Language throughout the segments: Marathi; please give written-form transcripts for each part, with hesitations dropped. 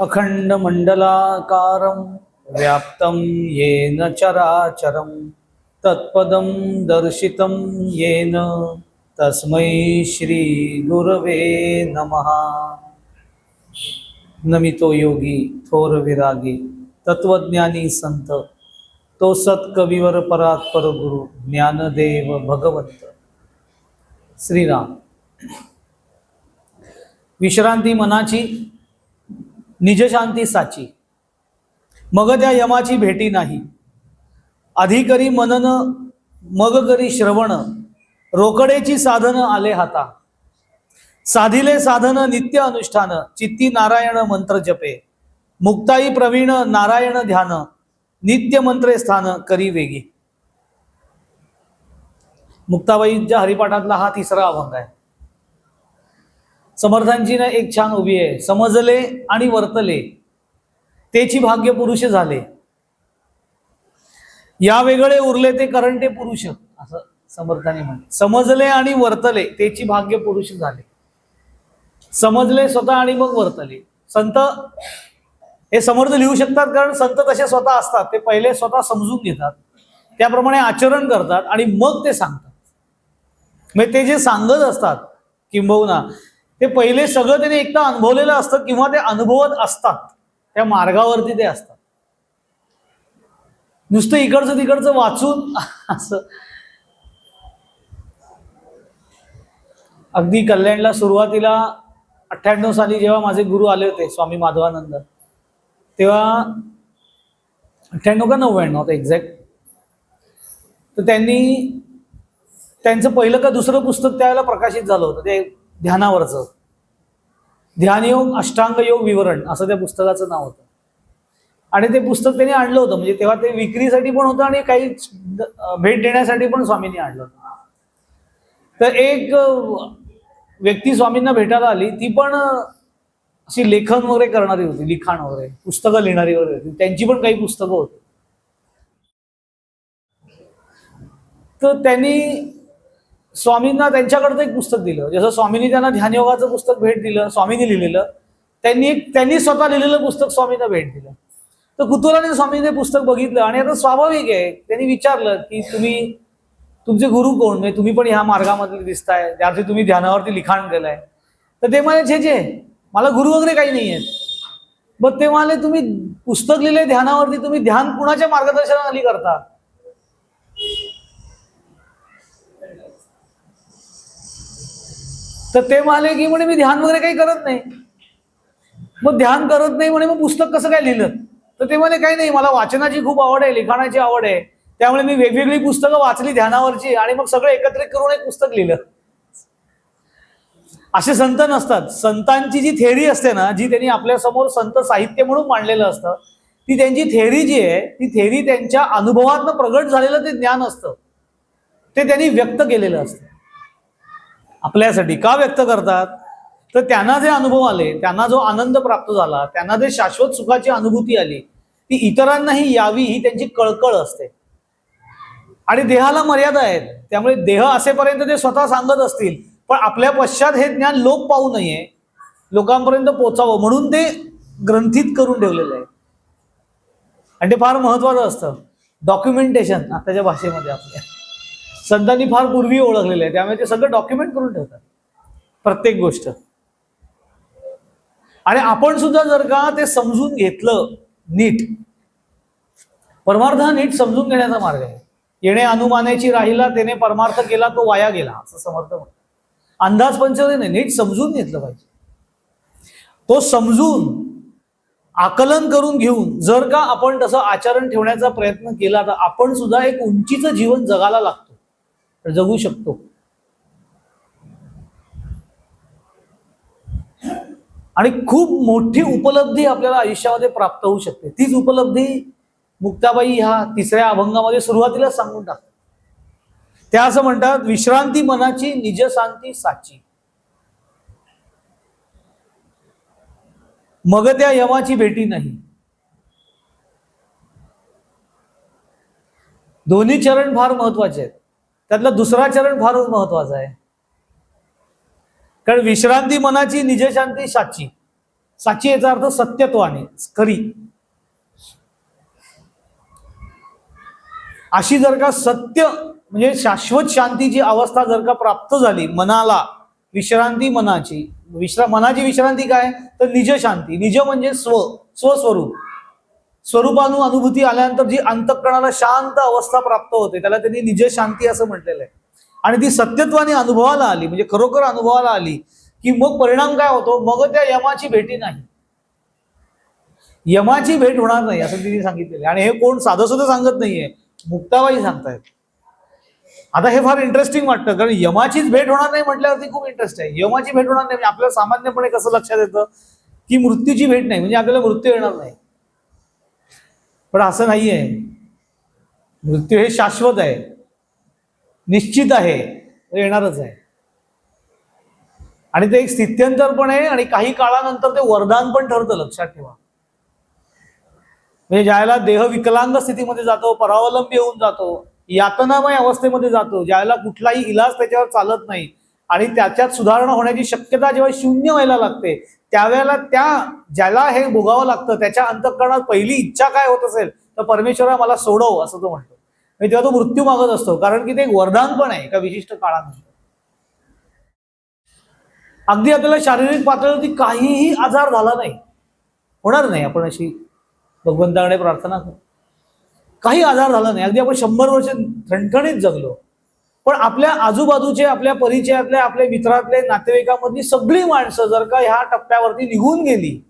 अखंडमंडलाकारं व्याप्तं येन चराचरं तत्पदं दर्शितं येन तस्मै श्री गुरवे नमः। नमितो योगी थोर विरागी तत्वज्ञानी संत तो सत्कविवर परात्पर गुरु ज्ञानदेव भगवंत श्रीराम। विश्रांती मनाची निजशांती साची, मग त्या यमाची भेटी नाही। अधिकरी मनन मग करी श्रवण, रोकडेची साधन आले हाता। साधिले साधन नित्य अनुष्ठान, चित्ती नारायण मंत्र जपे। मुक्ताई प्रवीण नारायण ध्यान, नित्य मंत्रे स्थान करी वेगी। मुक्ताबाईंच्या हरिपाठातला हा तिसरा अभंग आहे। समर्थांची ना एक छान उभी आहे, समजले आणि वर्तले तेची भाग्य पुरुष झाले। या वेगळे उरले ते करंटे पुरुष, असं समर्थांनी म्हटले। समजले आणि वर्तले तेची भाग्य पुरुष झाले। समजले स्वतः आणि मग वर्तले। संत हे समर्थ लिहू शकतात कारण संत तसे स्वतः असतात। ते पहिले स्वतः समजून घेतात, त्याप्रमाणे आचरण करतात आणि मग ते सांगतात। म्हणजे ते जे सांगत असतात किंबहुना ते पहिले सगळं त्याने एकदा अनुभवलेलं असतं किंवा ते अनुभवत असतात, त्या मार्गावरती ते असतात। नुसतं इकडचं तिकडचं वाचून असं। अगदी कल्याणला सुरुवातीला 98 साली जेव्हा माझे गुरु आले होते स्वामी माधवानंद, तेव्हा 98 का 99 होतं एक्झॅक्ट, तर त्यांनी त्यांचं पहिलं का दुसरं पुस्तक त्यावेळेला प्रकाशित झालं होतं, ते ध्यानावरचं ध्यानयोग अष्टांग योग विवरण असं त्या पुस्तकाचं नाव होतं। आणि ते पुस्तक त्यांनी आणलं होतं, म्हणजे तेव्हा ते विक्रीसाठी पण होतं आणि काही भेट देण्यासाठी पण स्वामींनी आणलं होतं। तर एक व्यक्ती स्वामींना भेटायला आली, ती पण अशी लेखन वगैरे करणारी होती, लिखाण वगैरे पुस्तकं लिहिणारी वगैरे होती, त्यांची पण काही पुस्तकं होती। तर त्यांनी स्वामींना त्यांच्याकडचं एक पुस्तक दिलं, जसं स्वामींनी त्यांना ध्यानयोगाचं पुस्तक भेट दिलं, स्वामींनी लिहिलेलं, त्यांनी स्वतः लिहिलेलं पुस्तक स्वामींना भेट दिलं। तर कुतूहलाने स्वामींनी पुस्तक बघितलं आणि आता स्वाभाविक आहे, त्यांनी विचारलं की तुमचे गुरु कोण, म्हणजे तुम्ही पण ह्या मार्गामध्ये दिसताय, ज्यावरती तुम्ही ध्यानावरती लिखाण केलंय। तर ते म्हणाले जे मला गुरु वगैरे काही नाही आहेत। मग ते म्हणाले तुम्ही पुस्तक लिहिले ध्यानावरती, तुम्ही ध्यान कुणाच्या मार्गदर्शनाखाली करता? तर ते म्हणाले की म्हणे मी ध्यान वगैरे काही करत नाही। मग ध्यान करत नाही म्हणे, मग पुस्तक कसं काय लिहिलं? तर ते म्हणे काही नाही, मला वाचनाची खूप आवड आहे, लिखाणाची आवड आहे, त्यामुळे मी वेगवेगळी पुस्तकं वाचली ध्यानावरची आणि मग सगळं एकत्रित करून एक पुस्तक लिहिलं। असे संत नसतात। संतांची जी थेअरी असते ना, जी त्यांनी आपल्या समोर संत साहित्य म्हणून मांडलेलं असतं, ती त्यांची थेअरी जी आहे, ती थेअरी त्यांच्या अनुभवातनं प्रगट झालेलं ते ज्ञान असतं, ते त्यांनी व्यक्त केलेलं असतं आपल्यासाठी। का व्यक्त करतात? तर त्यांना जे अनुभव आले, त्यांना जो आनंद प्राप्त झाला, त्यांना जे शाश्वत सुखाची अनुभूती आली, ती इतरांनाही यावी ही त्यांची कळकळ असते। आणि देहाला मर्यादा आहेत, त्यामुळे देह असेपर्यंत ते स्वतः सांगत असतील, पण आपल्या पश्चात हे ज्ञान लोक पाहू नये, लोकांपर्यंत पोचावं म्हणून ते ग्रंथित करून ठेवलेलं आहे। आणि ते फार महत्वाचं असतं, डॉक्युमेंटेशन आताच्या भाषेमध्ये आपल्या संतांनी फार पूर्वी ओळखलेलं आहे, त्यामुळे ते सगळं डॉक्युमेंट करून ठेवतात प्रत्येक गोष्ट। आणि आपण सुद्धा जर का ते समजून घेतलं नीट, परमार्थ हा नीट समजून घेण्याचा मार्ग आहे। येणे अनुमानाची राहिला त्याने परमार्थ केला तो वाया गेला, असं समर्थ म्हणतात। अंदाज पंचवले नाही, नीट समजून घेतलं पाहिजे। तो समजून आकलन करून घेऊन जर का आपण तसं आचरण ठेवण्याचा प्रयत्न केला, तर आपण सुद्धा एक उंचीचं जीवन जगायला लागतो, जगू शकतो। आणि खूप मोठी उपलब्धी आपल्याला आयुष्यामध्ये प्राप्त होऊ शकते। तीच उपलब्धी मुक्ताबाई ह्या तिसऱ्या अभंगामध्ये सुरुवातीला सांगून टाकतात। त्या असं म्हणतात, विश्रांती मनाची निजशांती साची, मग त्या यमाची भेटी नाही। दोन्ही चरण फार महत्वाचे आहेत, त्यातला दुसरा चरण फारच महत्वाचा आहे। कारण विश्रांती मनाची निजशांती साची, साची याचा अर्थ सत्यत्वाने, खरी. अशी जर का सत्य म्हणजे शाश्वत शांतीची अवस्था जर का प्राप्त झाली मनाला, विश्रांती मनाची, मनाची विश्रांती काय तर निज शांती. निज म्हणजे स्वस्वरूप. अनुभूती आल्यानंतर जी अंतःकरणाला शांत अवस्था प्राप्त होते त्याला त्यांनी निज शांती असं म्हटलेलं आहे. आणि ती सत्यत्वाने अनुभवाला आली म्हणजे खरोखर अनुभवाला आली की मग परिणाम काय होतो, मग त्या यमाची भेटी नाही, यमाची भेट होणार नाही असं तिने सांगितलेलं. आणि हे कोण साधं सुद्धा सांगत नाहीये, मुक्ताबाई सांगतायत. आता हे फार इंटरेस्टिंग वाटतं कारण यमाचीच भेट होणार नाही म्हटल्यावरती खूप इंटरेस्ट आहे. यमाची भेट होणार नाही म्हणजे आपल्याला सामान्यपणे कसं लक्षात येतं की मृत्यूची भेट नाही म्हणजे आपल्याला मृत्यू येणार नाही, पण असं नाहीये. मृत्यू हे शाश्वत आहे, निश्चित आहे, येणारच आहे. आणि ते एक स्थित्यंतर पण आहे आणि काही काळानंतर ते वरदान पण ठरतं, लक्षात ठेवा. म्हणजे ज्याला देह विकलांग स्थितीमध्ये जातो, परावलंबी होऊन जातो, यातनामय अवस्थेमध्ये जातो, ज्याला कुठलाही इलाज त्याच्यावर चालत नाही आणि त्याच्यात सुधारणा होण्याची शक्यता जेव्हा शून्य व्हायला लागते त्यावेळेला ज्याला हे भोगावं लागतं त्याच्या अंतःकरणात पहिली इच्छा काय होत असेल तर परमेश्वरा मला सोडव असं तो म्हणतो. म्हणजे तेव्हा तो मृत्यू मागत असतो कारण की ते एक वरदान पण आहे एका विशिष्ट काळानंतर. अगदी आपल्याला शारीरिक पातळीवरती काहीही आजार झाला नाही, होणार नाही, आपण अशी भगवंताकडे प्रार्थना करू, काही आजार झाला नाही, अगदी आपण 100 वर्ष ठणठणीत जगलो, पण आपल्या आजूबाजूचे, आपल्या परिचयातल्या, आपल्या मित्रातले, नातेवाईकांमधली सगळी माणसं जर का ह्या टप्प्यावरती निघून गेली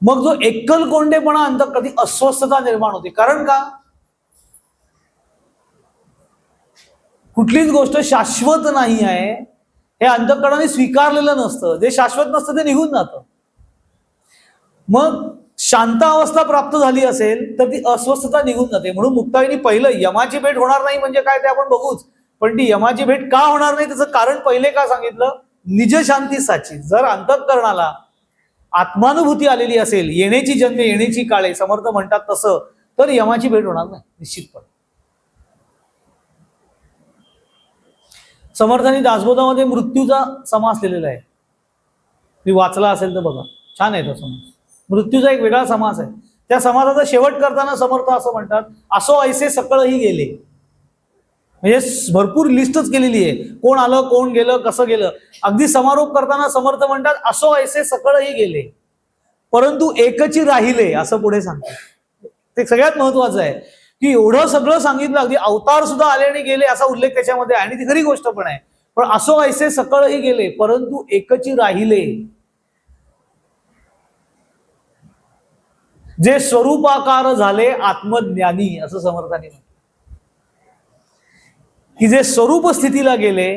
मग जो एकलकोंडेपणा कधी अस्वस्थता निर्माण होते. कारण का, कुठलीच गोष्ट शाश्वत नाही आहे हे अंतःकरणाने स्वीकारलेलं नसतं. जे शाश्वत नसतं ते निघून जातं. मग शांत अवस्था प्राप्त झाली असेल तर ती अस्वस्थता निघून जाते. म्हणून मुक्ताईने पहिलं यमाची भेट होणार नाही म्हणजे काय ते आपण बघूच, पण ती यमाची भेट का होणार नाही त्याचं कारण पहिले का सांगितलं, निज शांती साची. जर अंतःकरणाला आत्मानुभूती आलेली असेल, येण्याची जन्मे येण्याची काळे समर्थ म्हणतात तसं, तर यमाची भेट होणार नाही निश्चितपणे. समर्थांनी दासबोधामध्ये मृत्यूचा समास लिहिलेला आहे, मी वाचला असेल तर बघा, छान आहे तो समास. मृत्यूचा एक वेगळा समास आहे. त्या समासाचा शेवट करताना समर्थ असं म्हणतात, असो ऐसे सकळही गेले. म्हणजे भरपूर लिस्टच केलेली आहे, कोण आलं, कोण गेलं, कसं गेलं. अगदी समारोप करताना समर्थ म्हणतात, असो ऐसे सकळही गेले परंतु एकची राहिले, असं पुढे सांगतात. ते सगळ्यात महत्वाचं आहे की एवढं सगळं सांगितलं, अगदी अवतार सुद्धा आले आणि गेले असा उल्लेख त्याच्यामध्ये आहे आणि ती खरी गोष्ट पण आहे. पण असो ऐसे सकळही गेले परंतु एकची राहिले, जे स्वरूपाकार झाले आत्मज्ञानी, असं समर्थांनी म्हटलं. की जे स्वरूप स्थितीला गेले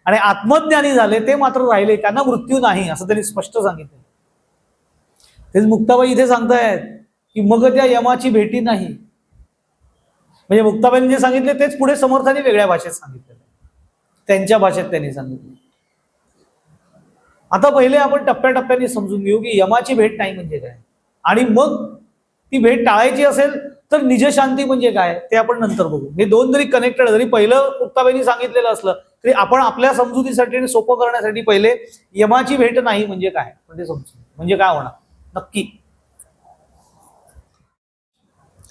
आणि आत्मज्ञानी झाले ते मात्र राहिले, त्यांना मृत्यू नाही, असं त्यांनी स्पष्ट सांगितलं. तेच मुक्ताबाई इथे सांगतायत की मग त्या यमाची भेटी नाही. म्हणजे मुक्ताबाईंनी जे सांगितले तेच पुढे समर्थांनी वेगळ्या भाषेत सांगितलेलं, त्यांच्या भाषेत त्यांनी सांगितलं. आता पहिले आपण टप्प्याटप्प्याने समजून घेऊ की यमाची भेट नाही म्हणजे काय, आणि मग ती भेट टाळायची असेल तर निज शांती म्हणजे काय ते आपण नंतर बघू. हे दोन जरी कनेक्टेड, जरी पहिलं मुक्ताबाईंनी सांगितलेलं असलं तरी आपण आपल्या समजुतीसाठी आणि सोपं करण्यासाठी पहिले यमाची भेट नाही म्हणजे काय म्हणजे समजू, म्हणजे काय होणार नक्की.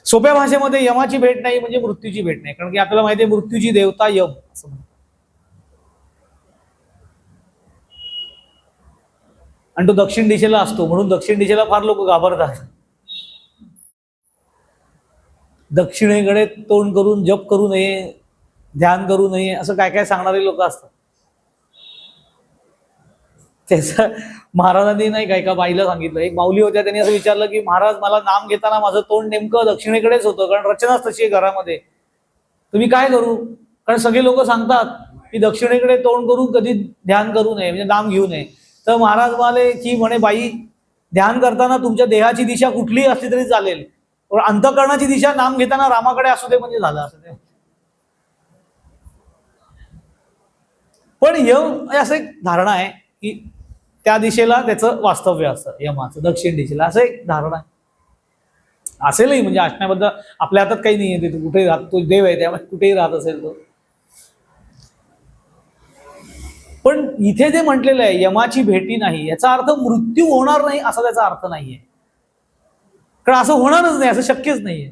सोप्या भाषेमध्ये यमाची भेट नाही म्हणजे मृत्यूची भेट नाही, कारण की आपल्याला माहिती आहे मृत्यूची देवता यम असं म्हणतात. आणि तो दक्षिण दिशेला असतो म्हणून दक्षिण दिशेला फार लोक घाबरतात. दक्षिणेकडे तोंड करून जप करू नये, ध्यान करू नये, असं काय काय सांगणारे लोक असतात. त्याचं महाराजांनी नाही काय एका बाईला सांगितलं, एक माऊली होत्या, त्यांनी असं विचारलं की महाराज मला नाम घेताना माझं तोंड नेमकं दक्षिणेकडेच होतं कारण रचनाच तशी आहे घरामध्ये, तुम्ही काय करू, कारण सगळे लोक सांगतात की दक्षिणेकडे तोंड करून कधी ध्यान करू नये म्हणजे नाम घेऊ नये. तर महाराज म्हणाले की म्हणे बाई, ध्यान करताना तुमच्या देहाची दिशा कुठलीही असली तरी चालेल, पण अंतःकरणाची दिशा नाम घेताना रामाकडे असू दे म्हणजे झालं असं ते. पण यम असं एक धारणा आहे की त्या दिशेला त्याचं वास्तव्य असतं, यमाचं दक्षिण दिशेला, असं एक धारणा आहे. असेलही म्हणजे असण्याबद्दल आपल्या हातात काही नाहीये, ते कुठेही राहत, तो देव आहे त्यामुळे कुठेही राहत असेल तो. पण इथे जे म्हटलेलं आहे यमाची भेटी नाही, याचा अर्थ मृत्यू होणार नाही असा त्याचा अर्थ नाहीये. कारण असं होणारच नाही, असं शक्यच नाहीये.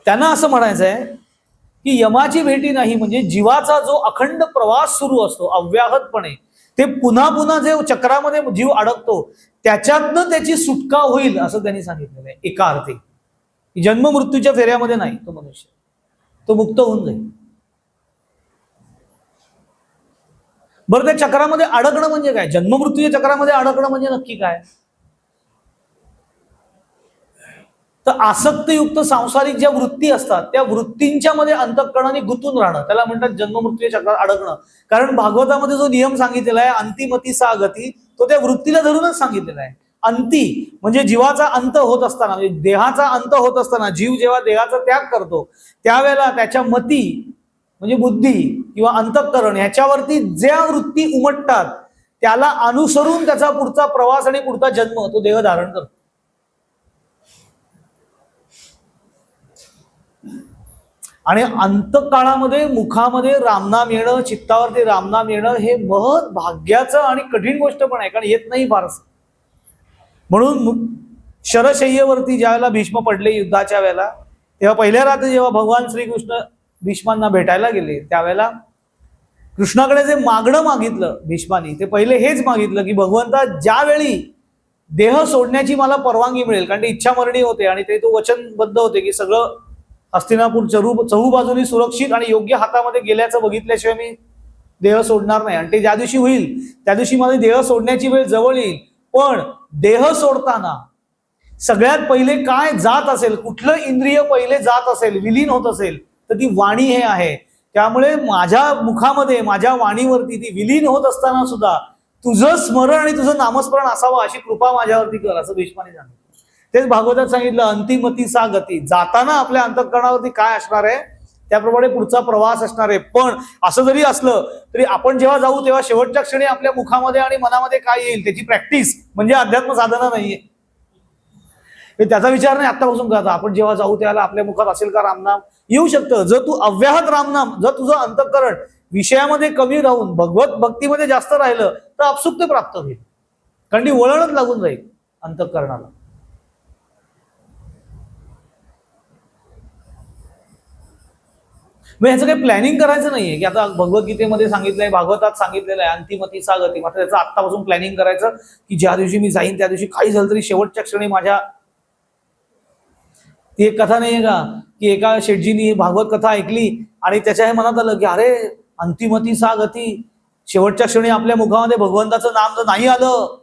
त्यांना असं म्हणायचं आहे की यमाची भेटी नाही म्हणजे जीवाचा जो अखंड प्रवास सुरू असतो अव्याहतपणे, ते पुन्हा पुन्हा जे चक्रामध्ये जीव अडकतो त्याच्यातनं त्याची सुटका होईल असं त्यांनी सांगितलेलं आहे. एका अर्थी जन्म मृत्यूच्या फेऱ्यामध्ये नाही तो मनुष्य, तो मुक्त होऊन जाईल. बरं, त्या चक्रामध्ये अडकणं म्हणजे काय? जन्म मृत्यूच्या चक्रामध्ये अडकणं म्हणजे नक्की काय? तर आसक्तयुक्त सांसारिक ज्या वृत्ती असतात त्या वृत्तींच्या मध्ये अंतःकरणाने गुंतून राहणं, त्याला म्हणतात जन्ममृत्यूच्या चक्रात अडकणं. कारण भागवतामध्ये जो नियम सांगितलेला आहे अंतिमती सा गती, तो त्या वृत्तीला धरूनच सांगितलेला आहे. अंती म्हणजे जीवाचा अंत होत असताना, म्हणजे देहाचा अंत होत असताना, जीव जेव्हा देहाचा त्याग करतो त्यावेळेला त्याच्या मती म्हणजे बुद्धी किंवा अंतःकरण ह्याच्यावरती ज्या वृत्ती उमटतात त्याला अनुसरून त्याचा पुढचा प्रवास आणि पुढचा जन्म तो देह धारण करतो. आणि अंतकाळामध्ये मुखामध्ये रामनाम येणं, चित्तावरती रामनाम येणं हे महत् भाग्याचं आणि कठीण गोष्ट पण आहे, कारण येत नाही फारस. म्हणून शरशय्येवरती ज्यावेळेला भीष्म पडले युद्धाच्या वेळेला, तेव्हा पहिल्या रात्री जेव्हा भगवान श्रीकृष्ण भीष्मांना भेटायला गेले त्यावेळेला कृष्णाकडे जे मागणं मागितलं भीष्मानी, ते पहिले हेच मागितलं की भगवंता ज्यावेळी देह सोडण्याची मला परवानगी मिळेल, कारण ते इच्छामरणी होते आणि ते तो वचनबद्ध होते की सगळं हस्तिनापूर चहू बाजूनी सुरक्षित आणि योग्य हातामध्ये गेल्याचं बघितल्याशिवाय मी देह सोडणार नाही. आणि ते ज्या दिवशी होईल त्या दिवशी मला देह सोडण्याची वेळ जवळ येईल. पण देह सोडताना सगळ्यात पहिले काय जात असेल, कुठलं इंद्रिय पहिले जात असेल, विलीन होत असेल, तर ती वाणी हे आहे. त्यामुळे माझ्या मुखामध्ये माझ्या वाणीवरती ती विलीन होत असताना सुद्धा तुझं स्मरण आणि तुझं नामस्मरण असावं अशी कृपा माझ्यावरती कर, असं भीष्माने सांगितलं. तेच भागवतात सांगितलं अंतिमती सा गती, जाताना आपल्या अंतःकरणावरती काय असणार आहे त्याप्रमाणे पुढचा प्रवास असणार आहे. पण असं जरी असलं तरी आपण जेव्हा जाऊ तेव्हा शेवटच्या क्षणी आपल्या मुखामध्ये आणि मनामध्ये काय येईल त्याची प्रॅक्टिस म्हणजे अध्यात्म साधना नाहीये. त्याचा विचार नाही आत्तापासून करता. आपण जेव्हा जाऊ त्याला आपल्या मुखात असेल का रामनाम, येऊ शकतं. जर तू अव्याहत रामनाम, जर तुझं अंतःकरण विषयामध्ये कमी राहून भगवत भक्तीमध्ये जास्त राहिलं तर आपसूक ते प्राप्त होईल, कारण ती वळणच लागून जाईल अंतःकरणाला. मग ह्याचं काही प्लॅनिंग करायचं नाहीये की आता भगवद्गीतेमध्ये सांगितलंय, भागवतात सांगितलेलं आहे अंतिमती सा गती, मात्र त्याचं आत्तापासून प्लॅनिंग करायचं की ज्या दिवशी मी जाईन त्या दिवशी काही झालं तरी शेवटच्या क्षणी माझ्या. ती एक कथा नाहीये का की एका शेठजीनी भागवत कथा ऐकली आणि त्याच्या हे मनात आलं की अरे अंतिमती सा गती, शेवटच्या क्षणी आपल्या मुखामध्ये भगवंताचं नाम जर नाही आलं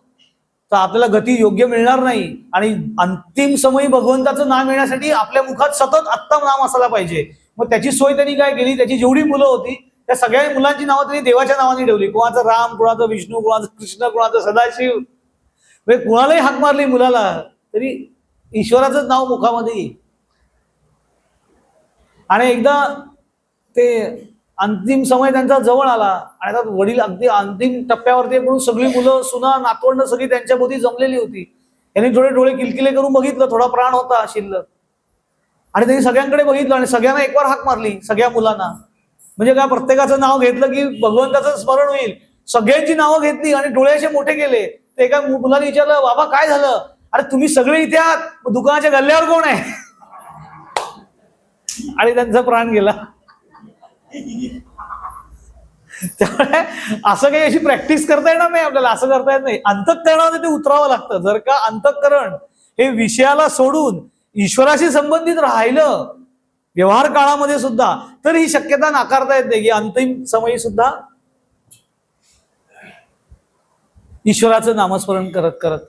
तर आपल्याला गती योग्य मिळणार नाही. आणि अंतिम समयी भगवंताचं नाम येण्यासाठी आपल्या मुखात सतत आत्ता नाम असायला पाहिजे. मग त्याची सोय त्यांनी काय केली, त्याची जेवढी मुलं होती त्या सगळ्या मुलांची नावं त्यांनी देवाच्या नावाने ठेवली. कुणाचं राम, कुणाचं विष्णू, कुणाचं कृष्ण, कुणाचं सदाशिव. म्हणजे कुणालाही हाक मारली मुलाला तरी ईश्वराचंच नाव मुखामध्ये येईल. आणि एकदा ते अंतिम समय त्यांचा जवळ आला आणि आता वडील अगदी अंतिम टप्प्यावरती म्हणून सगळी मुलं सुना नातवंड सगळी त्यांच्या भोवती जमलेली होती. यांनी थोडे डोळे किलकिले करून बघितलं, थोडा प्राण होता शिल्लक, आणि त्यांनी सगळ्यांकडे बघितलं आणि सगळ्यांना एकवार हाक मारली, सगळ्या मुलांना. म्हणजे काय, प्रत्येकाचं नाव घेतलं की भगवंताचं स्मरण होईल. सगळ्यांची नावं घेतली आणि डोळे असे मोठे केले. तर एका मुलाने विचारलं, बाबा काय झालं? अरे तुम्ही सगळे इथे आहात, दुकानाच्या गल्ल्यावर कोण आहे? आणि त्यांचा प्राण गेला. त्यामुळे असं काही अशी प्रॅक्टिस करता येणार नाही आपल्याला, असं करता येत नाही. अंतःकरणामध्ये ते उतरावं लागतं. जर का अंतःकरण हे विषयाला सोडून ईश्वराशी संबंधित राहिलं व्यवहार काळामध्ये सुद्धा, तर ही शक्यता नाकारता येत नाही की अंतिम समयी सुद्धा ईश्वराचं नामस्मरण करत करत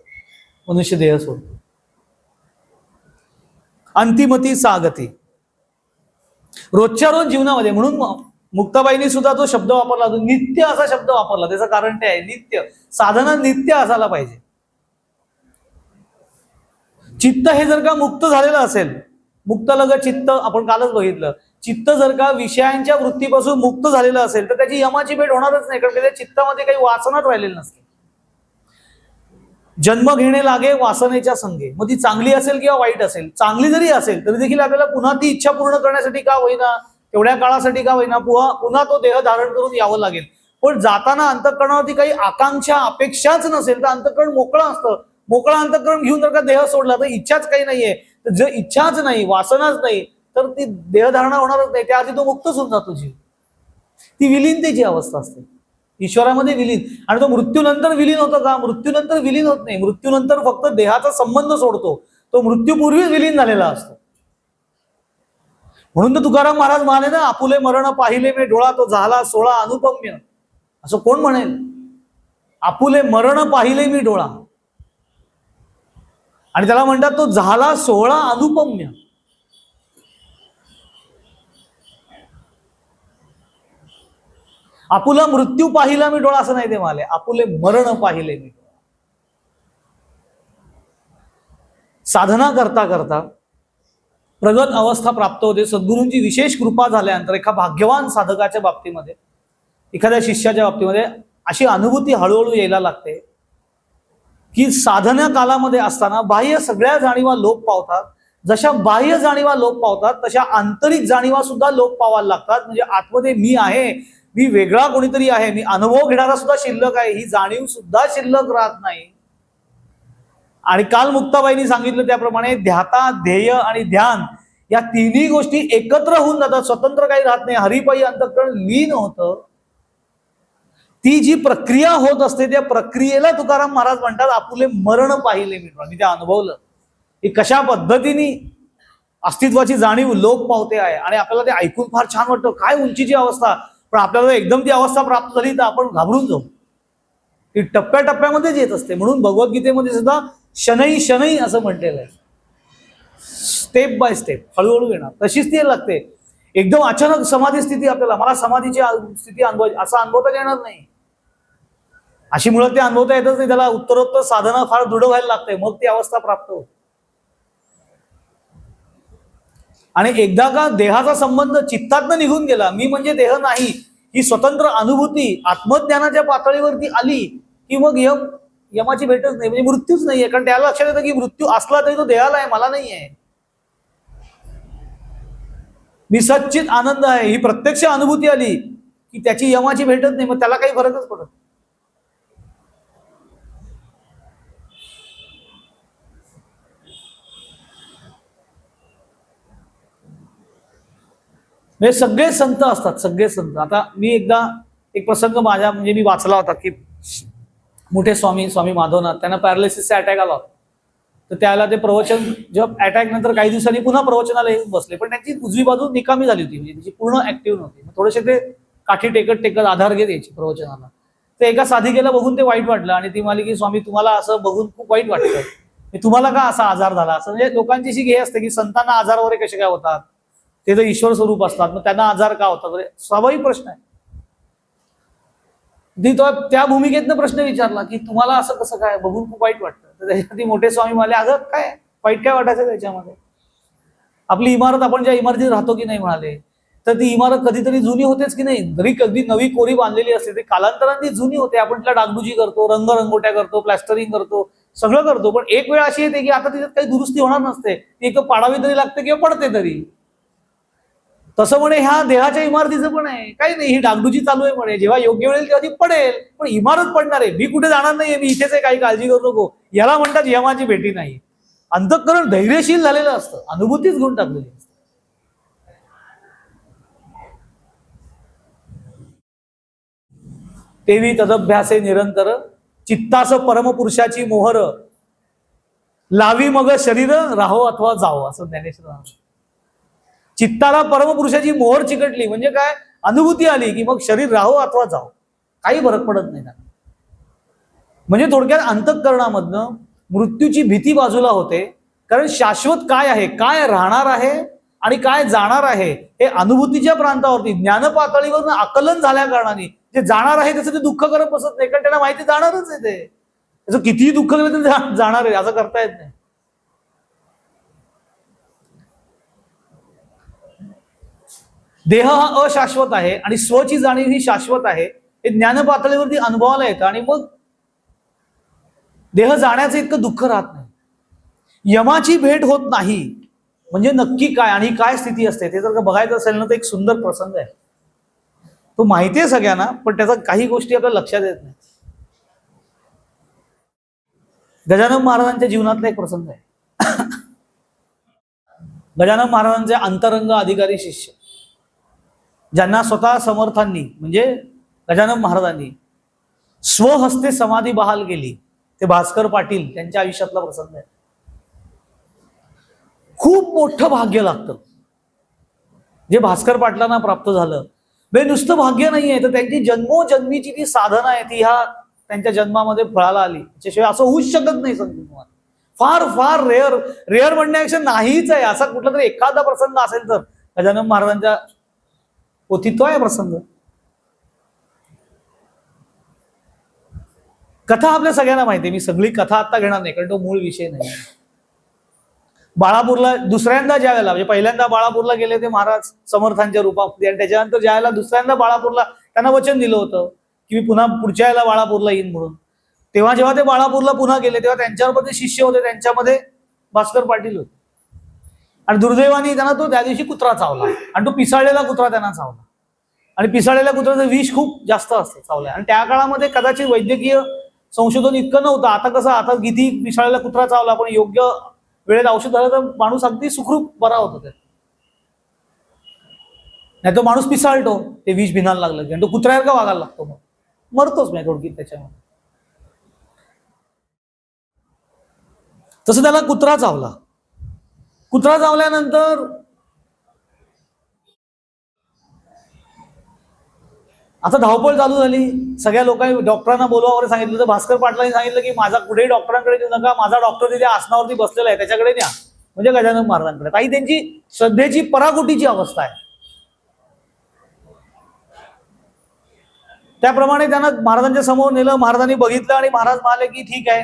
मनुष्य देह सोडतो. अंतिमती सा गती रोजच्या रोज जीवनामध्ये. म्हणून मुक्ताबाईंनी सुद्धा तो शब्द वापरला, तो नित्य असा शब्द वापरला. त्याचं कारण ते आहे, नित्य साधना नित्य असायला पाहिजे. चित्त हे जर का मुक्त झालेलं असेल, मुक्त लग चित्त आपण कालच बघितलं, चित्त जर का विषयांच्या वृत्तीपासून मुक्त झालेलं असेल तर त्याची यमाची भेट होणारच नाही, कारण त्याच्या चित्तामध्ये काही वासनाच राहिलेली नसते. जन्म घेणे लागे वासनेच्या संगे. मग ती चांगली असेल किंवा वाईट असेल, चांगली जरी असेल तरी देखील आपल्याला पुन्हा ती इच्छा पूर्ण करण्यासाठी का होईना तेवढ्या काळासाठी का होईना पुन्हा तो देह धारण करून यावं लागेल. पण जाताना अंतःकरणावरती काही आकांक्षा अपेक्षाच नसेल तर अंतःकरण मोकळं असतं. मोकळं अंतःकरण घेऊन जर का देह सोडला तर इच्छाच काही नाहीये, तर जर इच्छाच नाही, वासनाच नाही, तर ती देहधारणा होणारच नाही. त्याआधी तो मुक्तच होऊन जातो जीव. ती विलीनतेची अवस्था असते, ईश्वरामध्ये विलीन. आणि तो मृत्यूनंतर विलीन होतो का? मृत्यूनंतर विलीन होत नाही. मृत्यूनंतर फक्त देहाचा संबंध सोडतो, तो मृत्यूपूर्वीच विलीन झालेला असतो. म्हणून तर तुकाराम महाराज म्हणाले ना, आपुले मरण पाहिले मी डोळा, तो झाला सोळा अनुपम्य. असं कोण म्हणेल? आपुले मरण पाहिले मी डोळा, आणि त्याला म्हणतात तो झाला सोळा अनुपम्य. आपुला मृत्यू पाहिला मी डोळा असं नाही ते म्हणाले, आपुले मरण पाहिले मी डोळा. साधना करता करता प्रगत अवस्था प्राप्त होते. सद्गुरूंची विशेष कृपा झाल्यानंतर एका भाग्यवान साधकाच्या बाबतीमध्ये, एखाद्या शिष्याच्या बाबतीमध्ये अशी अनुभूती हळूहळू यायला लागते की साधना कालामध्ये असताना बाह्य सगळ्या जाणीवा लोप पावतात. जशा बाह्य जाणीवा लोप पावतात तशा आंतरिक जाणीवा सुद्धा लोप पावायला लागतात. म्हणजे आतमध्ये मी आहे, मी वेगळा कोणीतरी आहे, मी अनुभव घेणारा सुद्धा शिल्लक आहे, ही जाणीव सुद्धा शिल्लक राहत नाही. आणि काल मुक्ताबाईंनी सांगितलं त्याप्रमाणे ध्याता, ध्येय आणि ध्यान या तिन्ही गोष्टी एकत्र होऊन जातात, स्वतंत्र काही राहत नाही. हरिपायी अंतःकरण लीन होतं. ती जी प्रक्रिया होत असते त्या प्रक्रियेला तुकाराम महाराज म्हणतात आपुले मरण पाहिले मी ते अनुभवलं की कशा पद्धतीने अस्तित्वाची जाणीव लोप पावते आहे. आणि आपल्याला ते ऐकून फार छान वाटतं, काय उंचीची अवस्था. पण आपल्याला एकदम ती अवस्था प्राप्त झाली तर आपण घाबरून जाऊ. ती टप्प्याटप्प्यामध्येच येत असते. म्हणून भगवद्गीतेमध्ये सुद्धा शनै शनै असं म्हटलेलं आहे, स्टेप बाय स्टेप, हळूहळू येणार. तशीच ती लागते. एकदम अचानक समाधी स्थिती आपल्याला, मला समाधीची स्थिती असा अनुभवता येणार नाही. अशी मुळात ते अनुभवता येतच नाही. त्याला उत्तरोत्तर साधना फार दृढ व्हायला लागते, मग ती अवस्था प्राप्त होते. आणि एकदा का देहाचा संबंध चित्तातनं निघून गेला, मी म्हणजे देह नाही, ही स्वतंत्र अनुभूती आत्मज्ञानाच्या पातळीवरती आली की मग यमाची भेटच नाही, म्हणजे मृत्यूच नाहीये. कारण त्याला लक्षात येतं की मृत्यू असला तरी तो देहाला आहे, मला नाही आहे. मी सच्चित आनंद आहे, ही प्रत्यक्ष अनुभूती आली की त्याची यमाची भेटच नाही, मग त्याला काही फरकच पडत. म्हणजे सगळे संत असतात, सगळे संत. आता मी एकदा एक प्रसंग माझ्या म्हणजे मी वाचला होता की मोठे स्वामी माधवनाथ, त्यांना पॅरालिसिसचा अटॅक आला होता. तर त्याला ते प्रवचन जेव्हा अटॅक नंतर काही दिवसांनी पुन्हा प्रवचनाला येऊन बसले, पण त्यांची उजवी बाजू निकामी झाली होती, म्हणजे त्याची पूर्ण ऍक्टिव्ह नव्हती. थोडेसे ते काठी टेकत आधार घेत यायचे प्रवचनाला. तर एका साधिकेला बघून ते वाईट वाटलं आणि ती म्हणाली की स्वामी तुम्हाला असं बघून खूप वाईट वाटतं, तुम्हाला का असा आजार झाला. असं म्हणजे लोकांची अशी हे असते की संतांना आजार वगैरे कसे काय होतात, ते तर ईश्वर स्वरूप असतात, मग त्यांना आजार का होतात, स्वाभाविक प्रश्न आहे. त्या भूमिकेतनं प्रश्न विचारला की तुम्हाला असं कसं काय, बघून खूप वाईट वाटतं. तर त्याच्यासाठी मोठे स्वामी म्हणाले अगं काय वाईट काय वाटायचं त्याच्यामध्ये, आपली इमारत, आपण ज्या इमारतीत राहतो की नाही म्हणाले, तर ती इमारत कधीतरी जुनी होतेच की नाही. जरी कधी नवी कोरी बांधलेली असते ती कालांतराने जुनी होते. आपण तिला डागडुजी करतो, रंगोट्या करतो, प्लॅस्टरिंग करतो, सगळं करतो. पण एक वेळ अशी येते की आता तिच्यात काही दुरुस्ती होणार नसते, ती एक पाडावी तरी लागते किंवा पडते तरी. तसं म्हणे ह्या देहाच्या इमारतीचं पण आहे, काही नाही, ही डागडुजी चालू आहे म्हणे, जेव्हा योग्य वेळेल तेव्हा ती पडेल, पण इमारत पडणार आहे, मी कुठे जाणार नाहीये, मी इथेच आहे, काही काळजी करू नको. याला म्हणतात यमाची भेटी नाही. अंतःकरण धैर्यशील झालेलं असतं, अनुभूतीच घेऊन टाकलेली असते. तेवी तदभ्यासे निरंतर, चित्तास परमपुरुषाची मोहर, लावी मग शरीर राहो अथवा जावो, असं ज्ञानेश्वर. चित्ताला परमपुरुषाची मोहर चिकटली म्हणजे काय, अनुभूती आली की मग शरीर राहो अथवा जाओ, काही फरक पडत नाही त्यांना. म्हणजे थोडक्यात अंतःकरणामधनं मृत्यूची भीती बाजूला होते. कारण शाश्वत काय आहे, काय राहणार आहे आणि काय जाणार आहे हे अनुभूतीच्या प्रांतावरती ज्ञान पातळीवर आकलन झाल्या कारणाने जे जाणार आहे त्याचं ते दुःख करत बसत नाही, कारण त्यांना माहिती जाणारच आहे, ते त्याचं कितीही दुःख केलं तर जाणार आहे, असं करता येत नाही. देह हा अशाश्वत आहे आणि स्वची जाणीव ही शाश्वत आहे, हे ज्ञान पातळीवरती अनुभवाला येतं. आणि मग देह जाण्याचं इतकं दुःख राहत नाही, यमाची भेट होत नाही. म्हणजे नक्की काय आणि काय स्थिती असते ते जर का बघायचं असेल ना तर एक सुंदर प्रसंग आहे. तो माहिती आहे सगळ्यांना, पण त्याचा काही गोष्टी आपल्या लक्षात येत नाही. गजानन महाराजांच्या जीवनातला एक प्रसंग आहे. गजानन महाराजांचे अंतरंग अधिकारी शिष्य, ज्यांना स्वतः समर्थांनी म्हणजे गजानन महाराजांनी स्वहस्ते समाधी बहाल केली, ते भास्कर पाटील त्यांच्या आयुष्यातला प्रसंग आहे. खूप मोठं भाग्य लागतं जे भास्कर पाटलांना प्राप्त झालं. नुसतं भाग्य नाहीये, तर त्यांची जन्मोजन्मीची ती साधना आहे ती ह्या त्यांच्या जन्मामध्ये फळाला आली. त्याशिवाय असं होऊच शकत नाही. समजून तुम्हाला फार फार रेअर रेअर म्हणण्यापेक्षा नाहीच आहे. असा कुठला तरी एखादा प्रसंग असेल तर गजानन महाराजांच्या पोथीत तो आहे प्रसंग. कथा आपल्या सगळ्यांना माहिती आहे. मी सगळी कथा आता घेणार नाही कारण तो मूळ विषय नाही. बाळापूरला दुसऱ्यांदा ज्या वेळेला म्हणजे पहिल्यांदा बाळापूरला गेले ते महाराज समर्थांच्या रूपात, आणि त्याच्यानंतर ज्या वेळेला दुसऱ्यांदा बाळापूरला त्यांना वचन दिलं होतं की मी पुन्हा पुढच्या वेळेला बाळापूरला येईन म्हणून, तेव्हा जेव्हा ते बाळापूरला पुन्हा गेले तेव्हा त्यांच्याबरोबर जे शिष्य होते त्यांच्यामध्ये भास्कर पाटील होते. आणि दुर्दैवाने त्यांना तो त्या दिवशी कुत्रा चावला, आणि तो पिसाळलेला कुत्रा त्यांना चावला. आणि पिसाळलेल्या कुत्र्याचं विष खूप जास्त असतं चावल्या. आणि त्या काळामध्ये कदाचित वैद्यकीय संशोधन इतकं नव्हतं. आता कसं, आता किती पिसाळलेला कुत्रा चावला पण योग्य वेळेत औषध झालं तर माणूस अगदी सुखरूप बरा होतो. नाही तो माणूस पिसाळतो, ते विष भिनायला लागलं की, आणि तो कुत्र्यासारखा वागायला लागतो, मग मरतोच नाही थोडक्यात त्याच्यामध्ये. तसं त्याला कुत्रा चावला. कुत्रा चावल्यानंतर आता धावपळ चालू झाली. सगळ्या लोकांनी डॉक्टरांना बोलवा वगैरे सांगितलं. तर भास्कर पाटलांनी सांगितलं की माझा कुठेही डॉक्टरांकडे देऊ नका, माझा डॉक्टर तिथे आसनावरती बसलेला आहे त्याच्याकडे न्या, म्हणजे गजानन महाराजांकडे. काही त्यांची श्रद्धेची पराकोटीची अवस्था आहे. त्याप्रमाणे त्यांना महाराजांच्या समोर नेलं. महाराजांनी बघितलं आणि महाराज म्हणाले की ठीक आहे,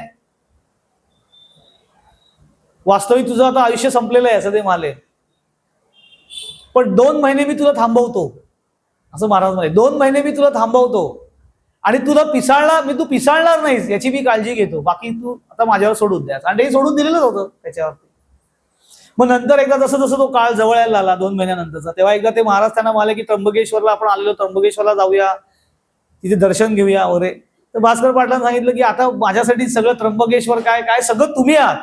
वास्तविक तुझं आता आयुष्य संपलेलं आहे असं ते म्हणाले, पण 2 महिने मी तुला थांबवतो असं महाराज म्हणाले. 2 महिने मी तुला थांबवतो आणि तुला तू पिसाळणार नाहीस याची मी काळजी घेतो, बाकी तू आता माझ्यावर सोडून द्या. आणि ते सोडून दिलेलंच होतं त्याच्यावरती. मग नंतर एकदा जसं जसं तो काळ जवळ यायला लागला 2 महिन्यानंतरचा, तेव्हा एकदा ते महाराज त्यांना म्हणाले की त्र्यंबकेश्वरला आपण आलेलो, त्र्यंबकेश्वरला जाऊया, तिथे दर्शन घेऊया वगैरे. तर भास्कर पाटलांनी सांगितलं की आता माझ्यासाठी सगळं त्र्यंबकेश्वर काय काय सगळं तुम्ही आहात,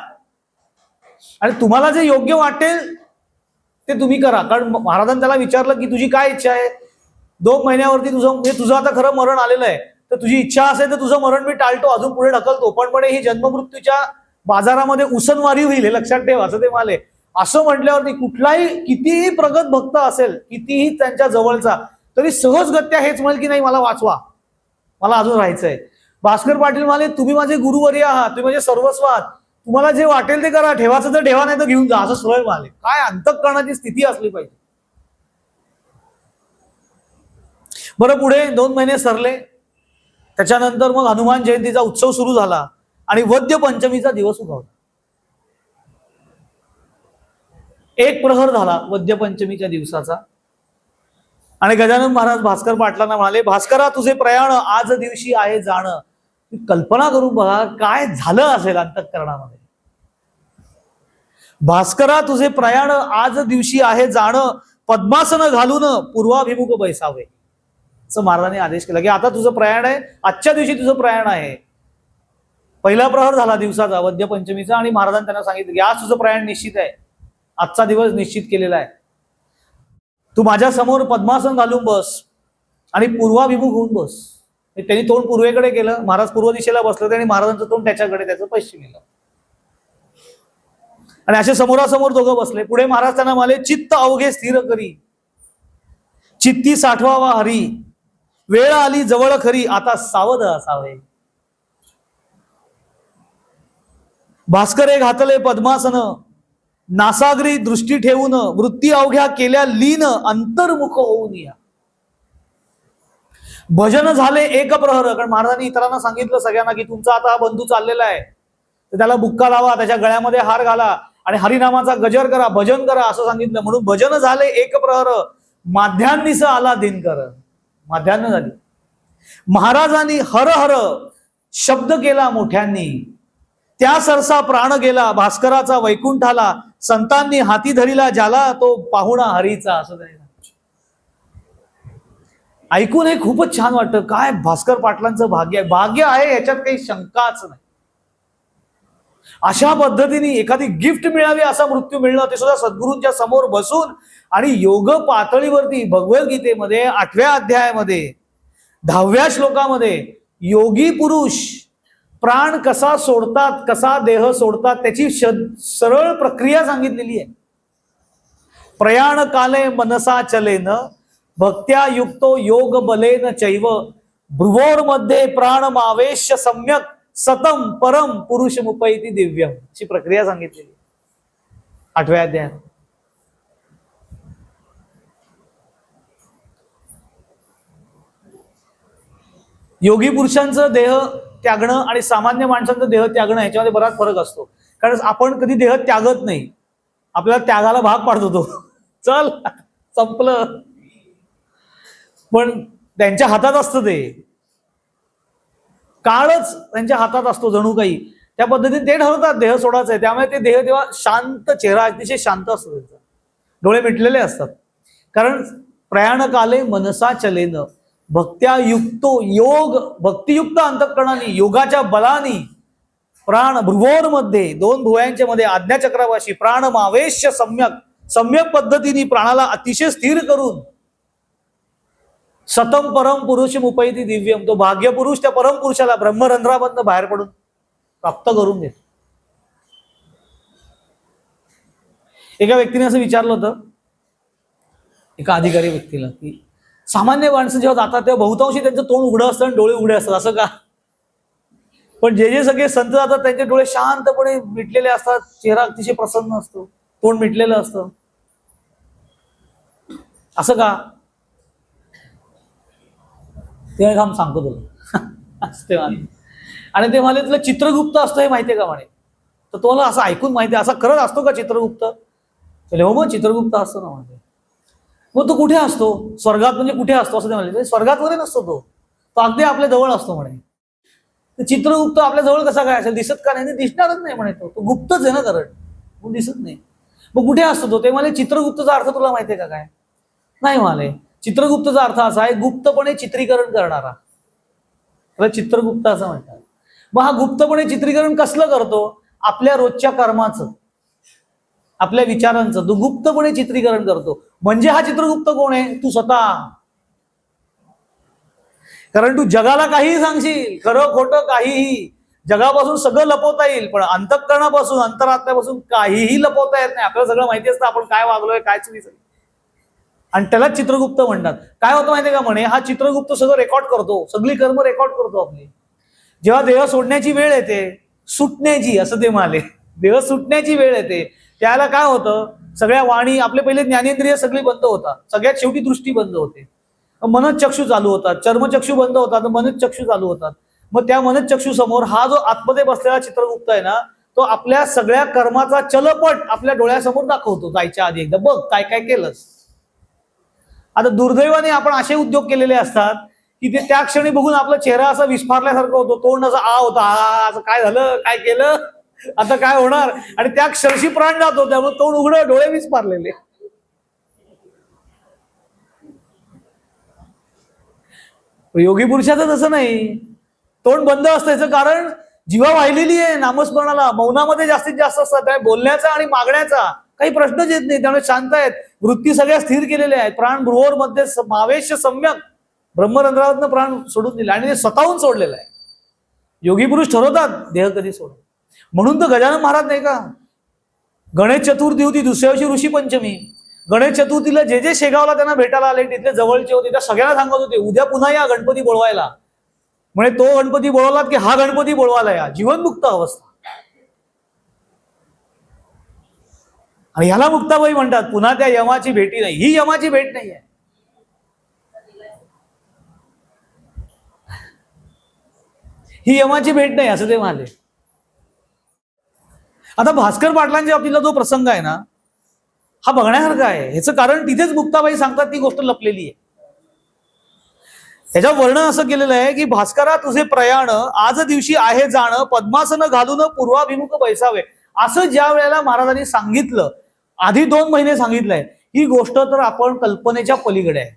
आणि तुम्हाला जे योग्य वाटेल ते तुम्ही करा. कारण महाराजांनी त्याला विचारलं की तुझी काय इच्छा आहे. 2 महिन्यावरती तुझं आता खरं मरण आलेलं आहे, तर तुझी इच्छा असेल तर तुझं मरण मी टाळतो, अजून पुढे ढकलतो, पण ही जन्ममृत्यूच्या बाजारामध्ये उसनवारी होईल हे लक्षात ठेव असं ते म्हणाले. असं म्हटल्यावरती कुठलाही कितीही प्रगत भक्त असेल, कितीही त्यांच्या जवळचा, तरी सहजगत्या हेच म्हणेल की नाही मला वाचवा, मला अजून राहायचंय. भास्कर पाटील म्हणाले तुम्ही माझे गुरुवर्य आहात, तुम्ही माझे सर्वस्व आहात, तुम्हाला जे वाटेल ते करा, ठेवायचं तर ठेवा, नाही तर घेऊन जा, असं सरळ म्हणाले. काय अंतःकरणाची स्थिती असली पाहिजे. बरं, पुढे 2 महिने सरले. त्याच्यानंतर मग हनुमान जयंतीचा उत्सव सुरू झाला आणि वद्य पंचमीचा दिवस उगवला. 1 प्रहर झाला वद्य पंचमीच्या दिवसाचा. आणि गजानन महाराज भास्कर पाटलांना म्हणाले, भास्करा तुझे प्रयाण आज दिवशी आहे जाणं. कल्पना करून बघा काय झालं असेल अंतःकरणामध्ये. भास्करा तुझे प्रयाण आज दिवशी आहे जाणं, पद्मासन घालून पूर्वाभिमुख बैसावे, असं महाराजांनी आदेश केला की आता तुझं प्रयाण आहे, आजच्या दिवशी तुझं प्रयाण आहे. पहिला प्रहर झाला दिवसाचा वद्य पंचमीचा, आणि महाराजांनी त्यांना सांगितलं की आज तुझं प्रयाण निश्चित आहे, आजचा दिवस निश्चित केलेला आहे. तू माझ्या समोर पद्मासन घालून बस आणि पूर्वाभिमुख होऊन बस. त्यांनी तोंड पूर्वेकडे केलं, महाराज पूर्व दिशेला बसले आणि महाराजांचं तोंड त्याच्याकडे, त्याचं पश्चिमेला, आणि असे समोरासमोर दोघं बसले. पुढे महाराज त्यांना म्हणाले, चित्त अवघे स्थिर करी, चित्ती साठवावा हरी, वेळ आली जवळ खरी, आता सावध असावे. भास्करे घातले पद्मासन, नासागरी दृष्टी ठेवून, वृत्ती अवघ्या केल्या लीन, अंतर्मुख होऊन या. भजन झाले एक प्रहर. कारण महाराजांनी इतरांना सांगितलं सगळ्यांना की तुमचा आता हा बंधू चाललेला आहे, तर त्याला बुक्का लावा, त्याच्या गळ्यामध्ये हार घाला आणि हरिनामाचा गजर करा, भजन करा असं सांगितलं. म्हणून भजन झाले एक प्रहर, माध्यान्नीस आला दिनकर. माध्यान्ह झाली. महाराजांनी हर हर शब्द केला मोठ्यांनी, त्या सरसा प्राण गेला, भास्कराचा वैकुंठाला संतांनी हाती धरिला ज्याला तो पाहुणा हरीचा, असं नाही. ऐकून हे खूपच छान वाटतं. काय भास्कर पाटलांचं भाग्य आहे, भाग्य आहे याच्यात काही शंकाच नाही. अशा पद्धतीने एखादी गिफ्ट मिळावी असा मृत्यू मिळणं, ते सुद्धा सद्गुरूंच्या समोर बसून, आणि योग पातळीवरती भगवद्गीतेमध्ये 8व्या अध्यायामध्ये 10व्या श्लोकामध्ये योगी पुरुष प्राण कसा सोडतात, कसा देह सोडतात त्याची सरळ प्रक्रिया सांगितलेली आहे. प्रयाण काले मनसा चलेन भक्त्या युक्तो योग बलेन चैव भ्रुवोर्मध्ये प्राणमावेश्य सम्यक सतम परम पुरुष मुपैती दिव्यम, अशी प्रक्रिया सांगितलेली 8व्या अध्यायात. योगी पुरुषांचं देह त्यागणं आणि सामान्य माणसांचं देह त्यागणं ह्याच्यामध्ये बराच फरक असतो. कारण आपण कधी देह त्यागत नाही, आपल्याला त्यागाला भाग पाडतो तो, चल संपलं. पण त्यांच्या हातात असतं, ते काळच त्यांच्या हातात असतो जणू काही. त्या पद्धतीने ते ठरवतात देह सोडायचं आहे. त्यामुळे ते देह तेव्हा शांत, चेहरा अतिशय शांत असतो त्यांचा, डोळे मिटलेले असतात. कारण प्रयाणकाले मनसा चलेन भक्त्या युक्तो, योग भक्तियुक्त अंतःकरणाने, योगाच्या बलानी प्राण भ्रुवोर्मध्ये, 2 भुवयांच्या मध्ये आज्ञाचक्रावाशी प्राणमावेश्य सम्यक पद्धतीने प्राणाला अतिशय स्थिर करून सतम परम पुरुष मुपैती दिव्यम, तो भाग्य पुरुष त्या परम पुरुषाला ब्रह्मरंध्रामधनं बाहेर पडून प्राप्त करून घेतो. एका व्यक्तीने असं विचारलं होतं एका अधिकारी व्यक्तीला की सामान्य माणसं जेव्हा जातात तेव्हा बहुतांशी त्यांचं तोंड उघडं असतं आणि डोळे उघडे असतात, असं का? पण जे सगळे संत जातात त्यांचे डोळे शांतपणे मिटलेले असतात, चेहरा अतिशय प्रसन्न असतो, तोंड मिटलेलं असतं, असं का? ते काम सांगतो तुला असते म्हणे. आणि ते म्हणाले तुला चित्रगुप्त असतो हे माहितीये का म्हणे. तर तुम्हाला असं ऐकून माहिती आहे, असा खरंच असतो का चित्रगुप्त? हो मग चित्रगुप्त असतो ना म्हणजे. मग तो कुठे असतो? स्वर्गात. म्हणजे कुठे असतो असं ते म्हणाले. स्वर्गात वगैरे नसतो तो अगदी आपल्या जवळ असतो म्हणे. तर चित्रगुप्त आपल्या जवळ कसा काय असेल? दिसत का नाही? दिसणारच नाही म्हणे, तो गुप्तच आहे ना, कारण दिसत नाही. मग कुठे असतो तो? ते म्हणाले चित्रगुप्तचा अर्थ तुला माहितीये का काय? नाही म्हणाले. चित्रगुप्तचा अर्थ असा आहे गुप्तपणे चित्रीकरण करणारा, त्याला चित्रगुप्त असं म्हणतात. मग हा गुप्तपणे चित्रीकरण कसलं करतो? आपल्या रोजच्या कर्माचं, आपल्या विचारांचं तो गुप्तपणे चित्रीकरण करतो. म्हणजे हा चित्रगुप्त कोण आहे? तू स्वतः. कारण तू जगाला काहीही सांगशील, खरं खोटं काहीही, जगापासून सगळं लपवता येईल, पण अंतःकरणापासून, अंतरात्म्यापासून काहीही लपवता येत नाही. आपल्याला सगळं माहिती असतं आपण काय वागलोय, काय चुकीचं, आणि त्यालाच चित्रगुप्त म्हणतात. काय होतं माहितीये का म्हणे, हा चित्रगुप्त सगळं रेकॉर्ड करतो, सगळी कर्म रेकॉर्ड करतो आपली. जेव्हा देह सोडण्याची वेळ येते, सुटण्याची, असं ते म्हणाले, देह सुटण्याची वेळ येते, त्याला काय होतं, सगळ्या वाणी, आपले पहिले ज्ञानेंद्रिय सगळी बंद होतात, सगळ्यात शेवटी दृष्टी बंद होते, मनचक्षू चालू होतात, चर्मचक्षू बंद होतात, मनचक्षू चालू होतात. मग त्या मनचक्षू समोर हा जो आतमध्ये बसलेला चित्रगुप्त आहे ना, तो आपल्या सगळ्या कर्माचा चलपट आपल्या डोळ्यासमोर दाखवतो. जायच्या आधी एकदा बघ काय काय केलंस. आता दुर्दैवाने आपण असे उद्योग केलेले असतात की ते त्या क्षणी बघून आपला चेहरा असा विस्फारल्यासारखं होतो, तोंड असं आ होता, असं काय झालं, काय केलं, आता काय होणार, आणि त्या क्षरशी प्राण जातो. त्यामुळे तोंड उघडं, डोळे विस्फारलेले. योगी पुरुषाचं तसं नाही, तोंड बंद असतं. याचं कारण जीवा वाहिलेली आहे नामस्मरणाला, मौनामध्ये जास्तीत जास्त असतात, बोलण्याचा आणि मागण्याचा काही प्रश्नच येत नाही, त्यामुळे शांत आहेत, वृत्ती सगळ्या स्थिर केलेल्या आहेत. प्राण भ्रुवोर मध्ये मावेश सम्यक, ब्रह्मरंध्रातनं प्राण सोडून दिले, आणि ते स्वतःहून सोडलेलं आहे. योगी पुरुष ठरवतात देह कधी सोड. म्हणून तर गजानन महाराज नाही का, गणेश चतुर्थी होती, दुसऱ्या दिवशी ऋषी पंचमी, गणेश चतुर्थीला जे जे शेगावला त्यांना भेटायला आले, तिथले जवळचे होते, त्या सगळ्यांना सांगत होते उद्या पुन्हा या गणपती बोलवायला. म्हणजे तो गणपती बोलवलात की हा गणपती बोलवायला या, जीवनमुक्त अवस्था. आणि ह्याला मुक्ताबाई म्हणतात. पुन्हा त्या यमाची भेटी नाही, ही यमाची भेट नाही आहे. ही यमाची भेट नाही, असं ते म्हणाले. आता भास्कर पाटलांच्या बाबतीतला जो प्रसंग आहे ना, हा बघण्यासारखा आहे. ह्याचं कारण तिथेच मुक्ताबाई सांगतात ती गोष्ट लपलेली आहे. त्याच्यावर वर्णन असं केलेलं आहे की भास्करा तुझे प्रयाण आज दिवशी आहे जाणं, पद्मासन घालून पूर्वाभिमुख बैसावे. असं ज्या वेळेला महाराजांनी सांगितलं, आधी 2 महिने सांगितलंय, ही गोष्ट तर आपण कल्पनेच्या पलीकडे आहे.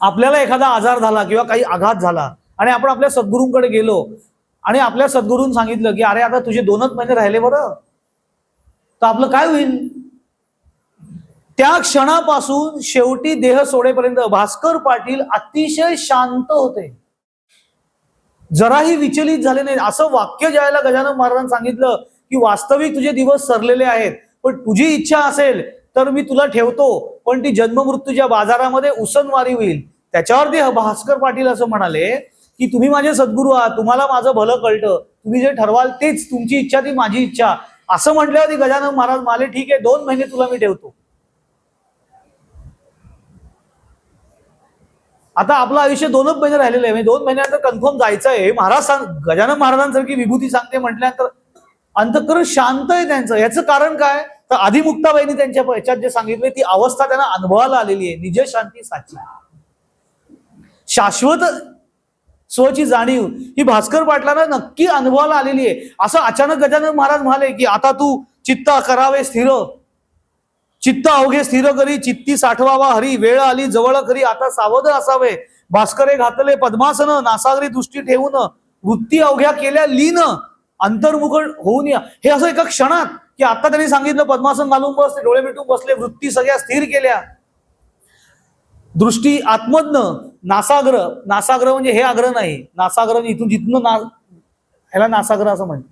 आपल्याला एखादा आजार झाला किंवा काही आघात झाला आणि आपण आपल्या सद्गुरूंकडे गेलो आणि आपल्या सद्गुरूंनी सांगितलं की अरे आता तुझे 2च महिने राहिले बरं, तर आपलं काय होईल? त्या क्षणापासून शेवटी देह सोडेपर्यंत भास्कर पाटील अतिशय शांत होते, जराही विचलित झाले नाही. असं वाक्य ज्यावेळेला गजानन महाराजांनी सांगितलं की वास्तविक तुझे दिवस सरलेले आहेत, पण तुझी इच्छा असेल तर मी तुला ठेवतो, पण ती जन्ममृत्यूच्या बाजारामध्ये उसनवारी होईल. त्याच्यावरती भास्कर पाटील असं म्हणाले की तुम्ही माझे सद्गुरू आहात, तुम्हाला माझं भलं कळतं, तुम्ही जे ठरवाल तेच, तुमची इच्छा ती माझी इच्छा. असं म्हटल्यावरती गजानन महाराज म्हणाले ठीक आहे, 2 महिने तुला मी ठेवतो. आता आपलं आयुष्य 2च महिने राहिलेलं आहे, 2 महिन्यानंतर कन्फर्म जायचं आहे. महाराज गजानन महाराजांसारखी विभूती सांगते म्हटल्यानंतर अंतःकरण शांत आहे त्यांचं. याचं कारण काय? तर आधी मुक्ताबाईंनी त्यांच्या याच्यात जे सांगितले ती अवस्था त्यांना अनुभवाला आलेली आहे. निज शांती साची, शाश्वत स्वची जाणीव ही भास्कर पाटलांना नक्की अनुभवाला आलेली आहे. असं अचानक गजानन महाराज म्हणाले की आता तू चित्त करावे स्थिर, चित्त अवघे स्थिर करी, चित्ती साठवावा हरी, वेळ आली जवळ करी आता सावध असावे. भास्करे घातले पद्मासन, नासागरी दृष्टी ठेवून, वृत्ती अवघ्या केल्या लीन, अंतर्मुख होऊन या. हे असं एका क्षणात की आता त्यांनी सांगितलं पद्मासन घालून बसले, डोळे मिटून बसले, वृत्ती सगळ्या स्थिर केल्या, दृष्टी आत्मज्ञ, नासाग्र, नासाग्र म्हणजे हे आग्रह नाही, नासाग्र इथून जिथनं ह्याला नासाग्र असं म्हणतात.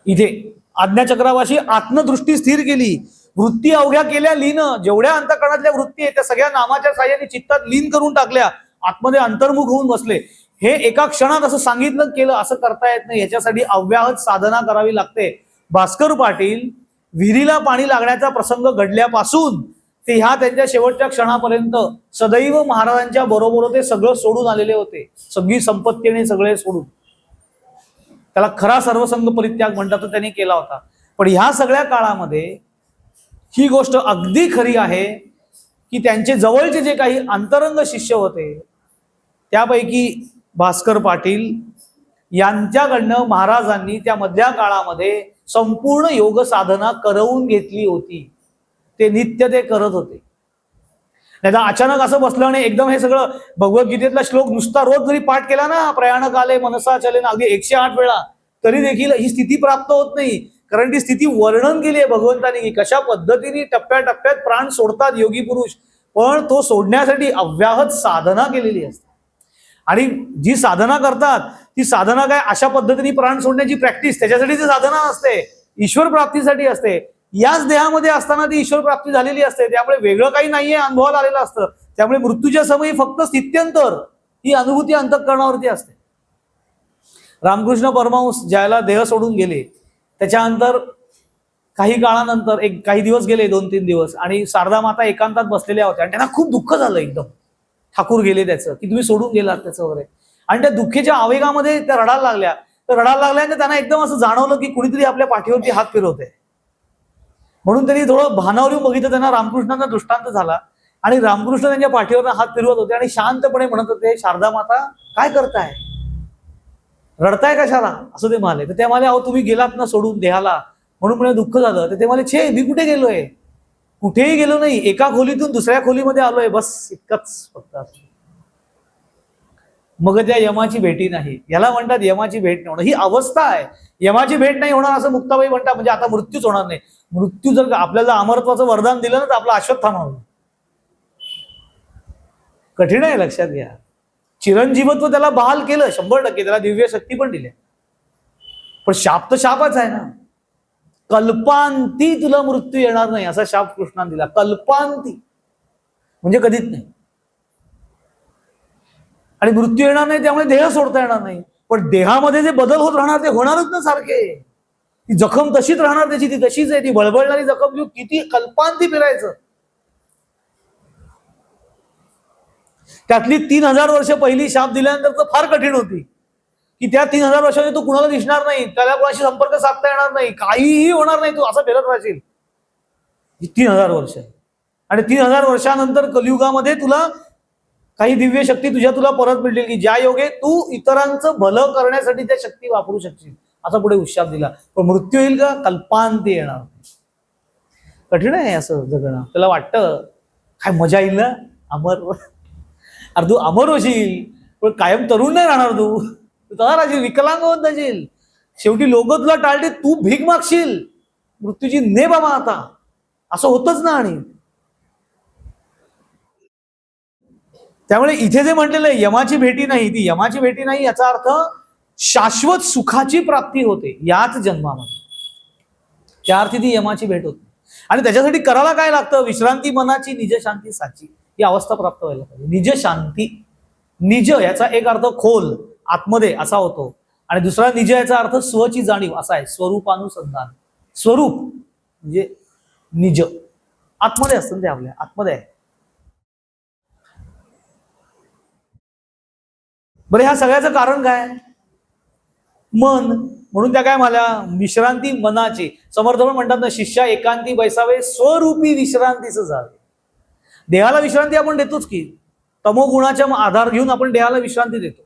इथे आज्ञाचक्रावाशी आत्मदृष्टी स्थिर केली, वृत्ती अवघ्या केल्या लीन, जेवढ्या अंतःकरणातल्या वृत्ती आहेत त्या सगळ्या नामाच्या साह्याने चित्तात लीन करून टाकल्या, आतमध्ये अंतर्मुख होऊन बसले. हे एका क्षणात असं सांगितलं केलं असं करता येत नाही, याच्यासाठी अव्याहत साधना करावी लागते. भास्कर पाटील विहिरीला पाणी लागण्याचा प्रसंग घडल्यापासून ते ह्या त्यांच्या शेवटच्या क्षणापर्यंत सदैव महाराजांच्या बरोबर ते सगळं सोडून आलेले होते, सगळी संपत्तीने सगळे सोडून. त्याला खरा सर्वसंग परित्याग म्हणतात, तो त्यांनी केला होता. पण ह्या सगळ्या काळामध्ये ही गोष्ट अगदी खरी आहे की त्यांचे जवळचे जे काही अंतरंग शिष्य होते त्यापैकी भास्कर पाटील यांच्याकडनं महाराजांनी त्या मधल्या काळामध्ये संपूर्ण योग साधना करवून घेतली होती. ते नित्य ते करत होते. नाही तर अचानक असं बसलं आणि एकदम हे सगळं भगवद्गीतेतला श्लोक नुसता रोज जरी पाठ केला ना, प्रयाण काले मनसा चलेना, अगदी 108 वेळा, तरी देखील ही स्थिती प्राप्त होत नाही. कारण ती स्थिती वर्णन केली आहे भगवंतानी की कशा पद्धतीने टप्प्याटप्प्यात प्राण सोडतात योगी पुरुष, पण तो सोडण्यासाठी अव्याहत साधना केलेली असते. आणि जी साधना करतात ती साधना काय अशा पद्धतीने प्राण सोडण्याची प्रॅक्टिस, त्याच्यासाठी ती साधना असते, ईश्वर प्राप्तीसाठी असते. याच देहामध्ये असताना ती ईश्वर प्राप्ती झालेली असते, त्यामुळे वेगळं काही नाहीये, अनुभवाला आलेलं असतं. त्यामुळे मृत्यूच्या समयी फक्त स्थित्यंतर ही अनुभूती अंतःकरणावरती असते. रामकृष्ण परमहंस ज्याला देह सोडून गेले त्याच्यानंतर काही काळानंतर काही दिवस गेले, 2-3 दिवस, आणि शारदा माता एकांतात बसलेल्या होत्या आणि त्यांना खूप दुःख झालं एकदम, ठाकूर गेले त्याचं, की तुम्ही सोडून गेलात त्याचं वगैरे. आणि त्या दुःखेच्या आवेगामध्ये त्या रडायला लागल्या. तर रडायला लागल्याने त्यांना एकदम असं जाणवलं की कुणीतरी आपल्या पाठीवरती हात फिरवते. म्हणून त्यांनी थोडं भानावर येऊन बघितलं, त्यांना रामकृष्णांचा दृष्टांत झाला आणि रामकृष्ण त्यांच्या पाठीवर हात फिरवत होते आणि शांतपणे म्हणत होते, शारदा माता काय करताय, रडताय कशाला, असं ते म्हणाले. तर ते म्हणाले, अहो तुम्ही गेलात ना सोडून देहाला, म्हणून मला दुःख झालं. तर ते म्हणाले, छे मी कुठे गेलोय, कुठेही गेलो नाही, एका खोलीतून दुसऱ्या खोलीमध्ये आलोय, बस इतकंच फक्त. मग त्या यमाची भेटी नाही, याला म्हणतात यमाची भेट नाही होणं, ही अवस्था आहे. यमाची भेट नाही होणार असं मुक्ताबाई म्हणतात, म्हणजे आता मृत्यूच होणार नाही. मृत्यू जर आपल्याला अमरत्वाचं वरदान दिलं ना तर आपलं अश्वत्थामा होईल. कठीण आहे, लक्षात घ्या. चिरंजीवत्व त्याला बहाल केलं 100%, त्याला दिव्य शक्ती पण दिल्या, पण शाप तर शापच आहे ना. कल्पांती तुला मृत्यू येणार नाही असा शाप कृष्णाने दिला. कल्पांती म्हणजे कधीच नाही. आणि मृत्यू येणार नाही त्यामुळे देह सोडता येणार नाही, पण देहामध्ये जे बदल होत राहणार ते होणारच ना सारखे. ती जखम तशीच राहणार, त्याची ती तशीच आहे, ती बळबळणारी जखम घेऊन किती कल्पांती फिरायचं. त्यातली 3000 वर्ष पहिली शाप दिल्यानंतर तर फार कठीण होती की त्या 3000 वर्षांनी तू कुणाला दिसणार नाही, त्याला कोणाशी संपर्क साधता येणार नाही, काहीही होणार नाही, तू असं फिरत राहशील. 3000 वर्ष. आणि 3000 वर्षानंतर कलियुगामध्ये तुला काही दिव्य शक्ती तुला परत मिळतील की ज्या योगे तू इतरांचं भलं करण्यासाठी त्या शक्ती वापरू शकशील. असा पुढे उशाप दिला. पण मृत्यू येईल का? कल्पांती येणार. कठीण आहे असं जगणं. त्याला वाटतं काय मजा येईल ना, अमर. अरे तू अमर होशील, पण कायम तरुण नाही राहणार. तू तसा राहशील, विकलांग होत जाशील. शेवटी लोक तुला टाळते, तू भीक मागशील. मृत्यूची ने बाबा आता, असं होतच ना. आणि त्यामुळे इथे जे म्हटलेलं आहे यमाची भेटी नाही, ती यमाची भेटी नाही याचा अर्थ शाश्वत सुखाची प्राप्ती होते याच जन्मामध्ये. त्या अर्थी ती यमाची भेट होते. आणि त्याच्यासाठी करायला काय लागतं? विश्रांती मनाची, निज शांती साची, ही अवस्था प्राप्त व्हायला पाहिजे. निज शांती, निज याचा एक अर्थ खोल आतमध्ये असा होतो, आणि दुसरा निज याचा अर्थ स्वची जाणीव असा आहे. स्वरूपानुसंधान, स्वरूप म्हणजे निज आतमध्ये असतं, ते आपल्या आतमध्ये आहे. बरं, ह्या सगळ्याचं कारण काय? मन. म्हणून त्या काय मला विश्रांती मनाची. समर्थ म्हणतात ना, शिष्या एकांती बैसावे, स्वरूपी विश्रांतीच जावे. देहाला विश्रांती आपण देतोच की, तमोगुणाच्या आधार घेऊन आपण देहाला विश्रांती देतो.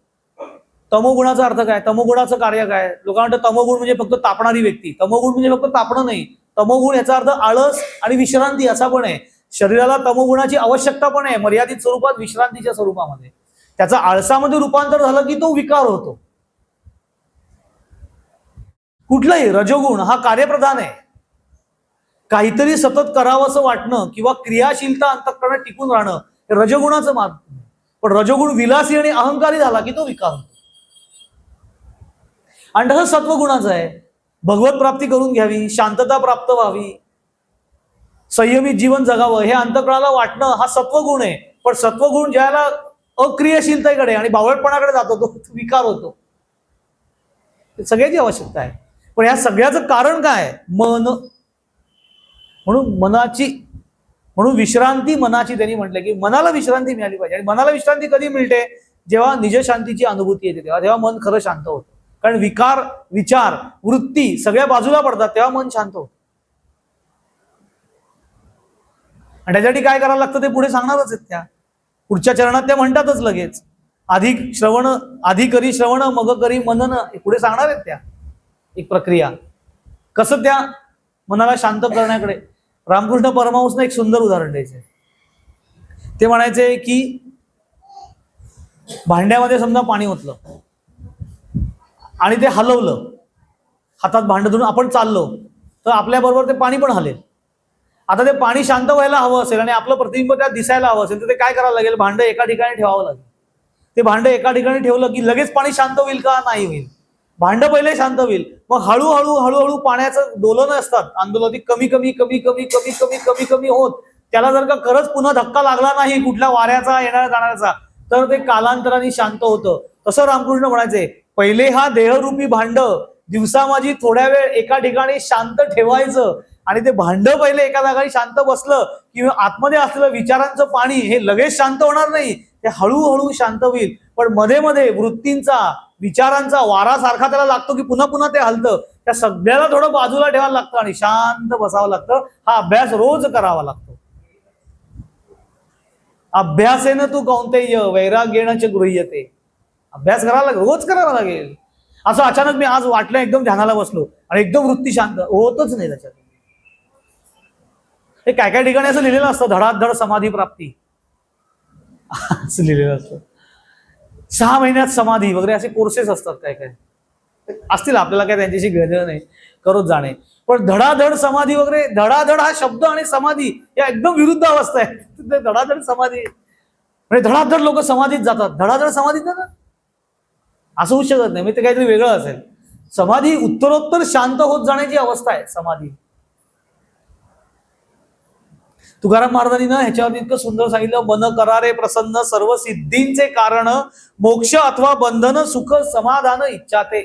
तमोगुणाचा अर्थ काय? तमोगुणाचं कार्य काय? लोकांना वाटतं तमोगुण म्हणजे फक्त तापणारी व्यक्ती. तमोगुण म्हणजे फक्त तापणं नाही. तमोगुण याचा अर्थ आळस आणि विश्रांती असा पण आहे. शरीराला तमोगुणाची आवश्यकता पण आहे, मर्यादित स्वरूपात, विश्रांतीच्या स्वरूपामध्ये. त्याचा आळसामध्ये रूपांतर झालं की तो विकार होतो. कुठलाही रजोगुण हा कार्यप्रधान आहे. काहीतरी सतत करावं असं वाटणं किंवा क्रियाशीलता अंतःकरणात टिकून राहणं हे रजोगुणाचं माध्यम. पण रजोगुण विलासी आणि अहंकारी झाला की तो विकार होतो. आणि तसं सत्वगुणाचं आहे. भगवत प्राप्ती करून घ्यावी, शांतता प्राप्त व्हावी, संयमित जीवन जगावं हे अंतःकरणाला वाटणं हा सत्वगुण आहे. पण सत्वगुण ज्याला अक्रियाशीलतेकडे आणि बावळटपणाकडे जातो तो विकार होतो. सगळ्याची आवश्यकता आहे. पण या सगळ्याचं कारण काय? मन. म्हणून मनाची, म्हणून विश्रांती मनाची त्यांनी म्हटलं की मनाला विश्रांती मिळाली पाहिजे. आणि मनाला विश्रांती कधी मिळते? जेव्हा निज शांतीची अनुभूती येते, तेव्हा मन खरं शांत होतं. कारण विकार, विचार, वृत्ती सगळ्या बाजूला पडतात, तेव्हा मन शांत होतं. आणि त्याच्यासाठी काय करायला लागतं ते पुढे सांगणारच आहेत. त्या पुढच्या चरणात त्या म्हणतातच लगेच. अधिक श्रवण, आधी करी श्रवण, मग करी मनन, पुढे सांगणार आहेत त्या एक प्रक्रिया. कसं त्या मनाला शांत करण्याकडे. रामकृष्ण परमहंसनं एक सुंदर उदाहरण द्यायचंय. ते म्हणायचे की भांड्यामध्ये समजा पाणी ओतलं आणि ते हलवलं, हातात भांड धरून आपण चाललो तर आपल्याबरोबर ते पाणी पण हलेल. आता ते पाणी शांत व्हायला हवं असेल आणि आपलं प्रतिबिंब त्यात दिसायला हवं असेल तर ते काय करावं लागेल? भांड एका ठिकाणी ठेवावं लागेल. ते भांड एका ठिकाणी ठेवलं की लगेच पाणी शांत होईल का? नाही होईल. भांड पहिले शांत होईल, मग हळूहळू हळूहळू पाण्याचं दोलन असतात, आंदोलन कमी कमी कमी कमी कमी कमी कमी कमी होत, त्याला जर का खरंच पुन्हा धक्का लागला नाही कुठल्या वाऱ्याचा येणाऱ्या जाणाऱ्याचा तर ते कालांतराने शांत होतं. तसं रामकृष्ण म्हणायचे, पहिले हा देहरूपी भांड दिवसा माझी थोड्या वेळ एका ठिकाणी शांत ठेवायचं आणि ते भांड पहिले एका जागी शांत बसलं किंवा आतमध्ये असलेलं विचारांचं पाणी हे लगेच शांत होणार नाही, ते हळूहळू शांत होईल. पण मध्ये मध्ये वृत्तींचा, विचारांचा वारा सारखा त्याला लागतो की पुन्हा पुन्हा ते हलतं. त्या सगळ्याला थोडं बाजूला ठेवायला लागतं आणि शांत बसावं लागतं. हा अभ्यास रोज करावा लागतो. अभ्यासेन तू कौंतेय वैराग्येन च गृह्यते. अभ्यास करावा लागेल, रोज करावा लागेल. असं अचानक मी आज वाटलं एकदम ध्यानाला बसलो आणि एकदम वृत्ती शांत होतच नाही त्याच्यात. हे काय काय ठिकाणी असं लिहिलेलं असतं, धडाधड समाधी प्राप्ती असं लिहिलेलं असतं. 6 महिन्यात समाधी वगैरे असे कोर्सेस असतात काय काय असतील, आपल्याला काय त्यांच्याशी घेणं नाही, करत जाणे. पण धडाधड समाधी वगैरे, धडाधड हा शब्द आणि समाधी या एकदम विरुद्ध अवस्था आहे. धडाधड समाधी म्हणजे धडाधड लोक समाधीत जातात, धडाधड समाधीत जातात असं होऊ शकत नाही. म्हणजे ते काहीतरी वेगळं असेल. समाधी उत्तरोत्तर शांत होत जाण्याची अवस्था आहे समाधी. तुकाराम महाराजांनी ना ह्याच्यावर इतकं सुंदर सांगितलं, मन करारे प्रसन्न सर्व सिद्धींचे कारण, मोक्ष अथवा बंधन सुख समाधान इच्छाते.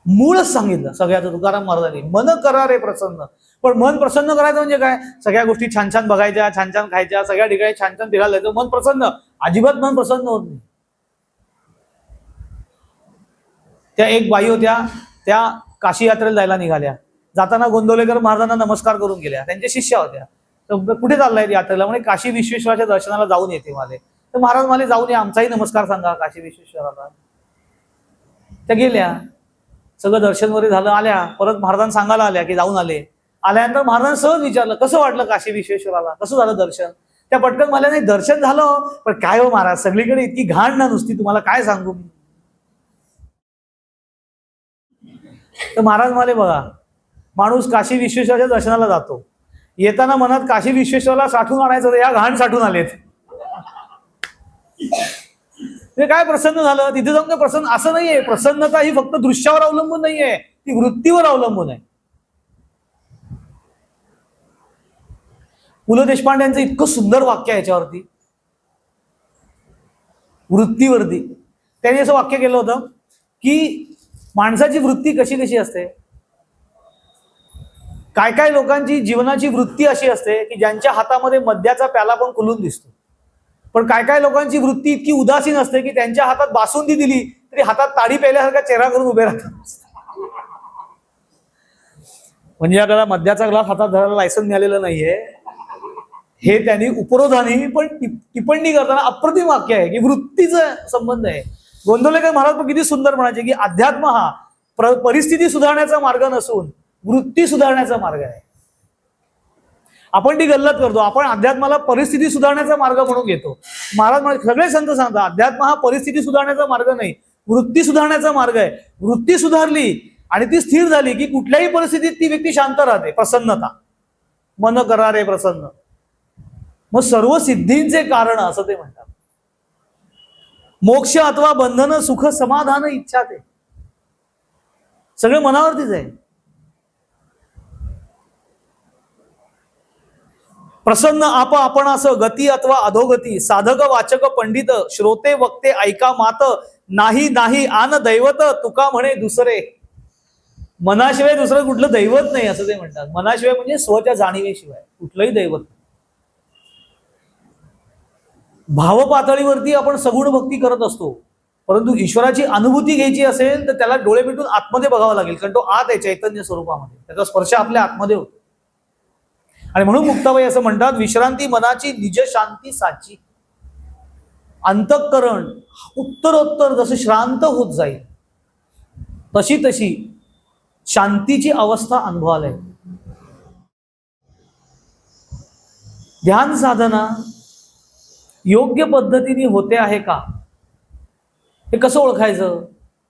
मूळच सांगितलं सगळ्याचं तुकाराम महाराजांनी, मन करारे प्रसन्न. पण मन प्रसन्न करायचं म्हणजे काय? सगळ्या गोष्टी छान छान बघायच्या, छान छान खायच्या, सगळ्या ठिकाणी छान छान फिरायला जायचं, मन प्रसन्न. अजिबात मन प्रसन्न होत नाही. त्या एक बाई होत्या, त्या काशी यात्रेला जायला निघाल्या. जाताना गोंदवलेकर महाराजांना नमस्कार करून गेल्या. त्यांच्या शिष्या होत्या. तर कुठे चाललाय यात्रेला? म्हणजे काशी विश्वेश्वराच्या दर्शनाला जाऊन येते माले. तर महाराज माले जाऊन या, आमचाही नमस्कार सांगा काशी विश्वेश्वराला. त्या गेल्या. सगळं दर्शन वगैरे झालं, आल्या परत महाराजांना सांगायला आल्या की जाऊन आल्यानंतर महाराजांना सहज विचारलं कसं वाटलं काशी विश्वेश्वराला, कसं झालं दर्शन. त्या पटकन मला नाही दर्शन झालं, पण काय हो महाराज सगळीकडे इतकी घाण ना नुसती, तुम्हाला काय सांगू मी. तर महाराज म्हणाले बघा, माणूस काशी विश्वेश्वराच्या दर्शनाला जातो, येताना मनात काशी विश्वेश्वराला साठवून आणायचं, तर या घाण साठवून आलेत. ते काय प्रसन्न झालं तिथे जाऊन, काय प्रसन्न असं नाहीये. प्रसन्नता ही फक्त दृश्यावर अवलंबून नाहीये, ती वृत्तीवर अवलंबून आहे. पु ल देशपांडेंचं इतकं सुंदर वाक्य आहे याच्यावरती, वृत्तीवरती. त्यांनी असं वाक्य केलं होतं की माणसाची वृत्ती कशी कशी असते. काय काय लोकांची जीवनाची वृत्ती अशी असते की ज्यांच्या हातामध्ये मद्याचा प्याला पण खुलून दिसतो, पण काय काय लोकांची वृत्ती इतकी उदासीन असते की त्यांच्या हातात बासुंदी दिली तरी हातात ताडी प्यायल्यासारखा चेहरा करून उभे राहतात. म्हणजे याला मद्याचा ग्लास हातात धरायला लायसन मिळालेलं नाहीये, हे त्यांनी उपरोधाने पण टिप्पणी करताना अप्रतिम वाक्य आहे की वृत्तीचा संबंध आहे. गोंदवलेकर महाराज पण किती सुंदर म्हणायचे की अध्यात्म हा परिस्थिती सुधारण्याचा मार्ग नसून वृत्ती सुधारण्याचा मार्ग आहे. आपण ती गल्लत करतो, आपण अध्यात्माला परिस्थिती सुधारण्याचा मार्ग म्हणून घेतो. महाराज सगळे संत सांगतात अध्यात्म हा परिस्थिती सुधारण्याचा मार्ग नाही, वृत्ती सुधारण्याचा मार्ग आहे. वृत्ती सुधारली आणि ती स्थिर झाली की कुठल्याही परिस्थितीत ती व्यक्ती शांत राहते. प्रसन्नता, मन करारे प्रसन्न, मग सर्व सिद्धींचे कारण असं ते म्हणतात. मोक्ष अथवा बंधन, सुख, समाधान, इच्छा, ते सगळे मनावरतीच आहे. प्रसन्न आप आपण असं गती अथवा अधोगती, साधक वाचक पंडित, श्रोते वक्ते ऐका मात, नाही नाही आन दैवत, तुका म्हणे दुसरे. मनाशिवाय दुसरं कुठलं दैवत नाही असं ते म्हणतात. मनाशिवाय म्हणजे स्वच्या जाणीवेशिवाय कुठलंही दैवत नाही. भाव पातळीवरती आपण सगुण भक्ती करत असतो, परंतु ईश्वराची अनुभूती घ्यायची असेल तर त्याला डोळे मिटून आतमध्ये बघावं लागेल, कारण तो आत आहे चैतन्य स्वरूपामध्ये, त्याचा स्पर्श आपल्या आतमध्ये होतो. आणि म्हणून मुक्ताबाई असं म्हणतात, विश्रांती मनाची निज शांती साची. अंतःकरण उत्तरोत्तर जसं श्रांत होत जाईल तशी तशी शांतीची अवस्था अनुभवायला येते. ध्यान साधना योग्य पद्धतीने होते आहे का, हे कसं ओळखायचं,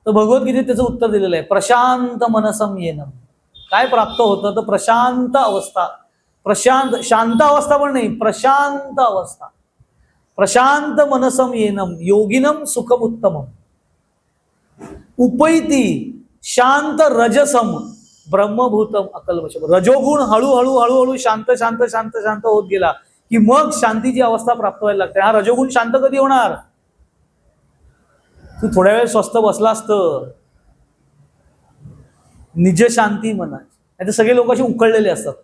तर भगवद्गीतेत त्याचं उत्तर दिलेलं आहे. प्रशांत मनसम येनम. काय प्राप्त होतं तर प्रशांत अवस्था. प्रशांत, शांत अवस्था पण नाही, प्रशांत अवस्था. प्रशांत मनसम येनम योगिनम सुखम उत्तमम. उपैती शांत रजसम ब्रह्मभूतम अकल्मषम. रजोगुण हळूहळू हळूहळू शांत शांत शांत शांत होत गेला की मग शांतीची अवस्था प्राप्त व्हायला लागते. हा रजोगुण शांत कधी होणार, तू थोड्या वेळ स्वस्थ बसला असतं, निज शांती मनाची. नाही तर सगळे लोक असे उकळलेले असतात,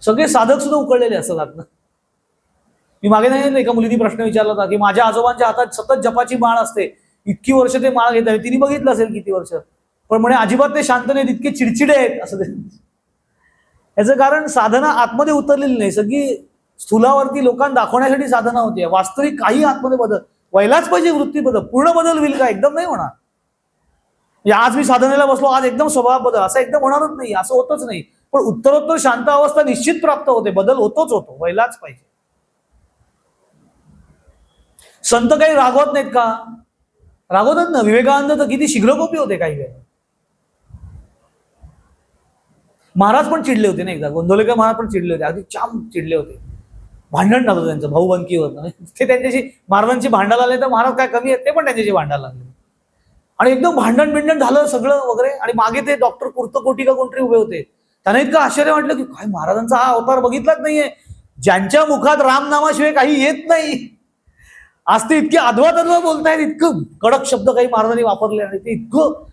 सगळे साधक सुद्धा उकळलेले असतात आतनं. मी मागे नाही एका मुलीने प्रश्न विचारला होता की माझ्या आजोबांच्या हातात सतत जपाची माळ असते, इतकी वर्ष ते माळ घेत आहे, तिने बघितलं असेल किती वर्ष, पण म्हणे अजिबात ते शांत नाहीत, इतके चिडचिडे आहेत असं ते. याचं कारण साधना आतमध्ये उतरलेली नाही, सगळी स्थूलावरती लोकांना दाखवण्यासाठी साधना होती. वास्तविक काही आतमध्ये बदल व्हायलाच पाहिजे. वृत्ती बदल, पूर्ण बदल होईल का, एकदम नाही होणार. आज मी साधनेला बसलो, आज एकदम स्वभाव बदल, असं एकदम होणारच नाही, असं होतच नाही. पण उत्तरोत्तर शांत अवस्था निश्चित प्राप्त होते, बदल होतोच होतो, व्हायलाच पाहिजे. संत काही रागवत नाहीत का, रागवतात ना. विवेकानंद तर किती शीघ्रकोपी होते काही वेळा. महाराज पण चिडले होते ना एकदा, गोंदवलेकर महाराज पण चिडले होते, अगदी जाम चिडले होते. भांडण झालं त्यांचं भाऊबंदकीवर. ते त्यांच्याशी महाराजांची भांडायला आले तर महाराज काय कमी आहेत, ते पण त्यांच्याशी भांडायला लागले आणि एकदम भांडण बिंडण झालं सगळं वगैरे. आणि मागे ते डॉक्टर कुर्तकोटी का कोणतरी उभे होते. त्यांना इतकं आश्चर्य वाटलं की काय महाराजांचा हा अवतार बघितलाच नाहीये, ज्यांच्या मुखात रामनामाशिवाय काही येत नाही, आज ते इतके अद्वा बोलतायत, इतकं कडक शब्द काही महाराजांनी वापरले आणि ते इतकं.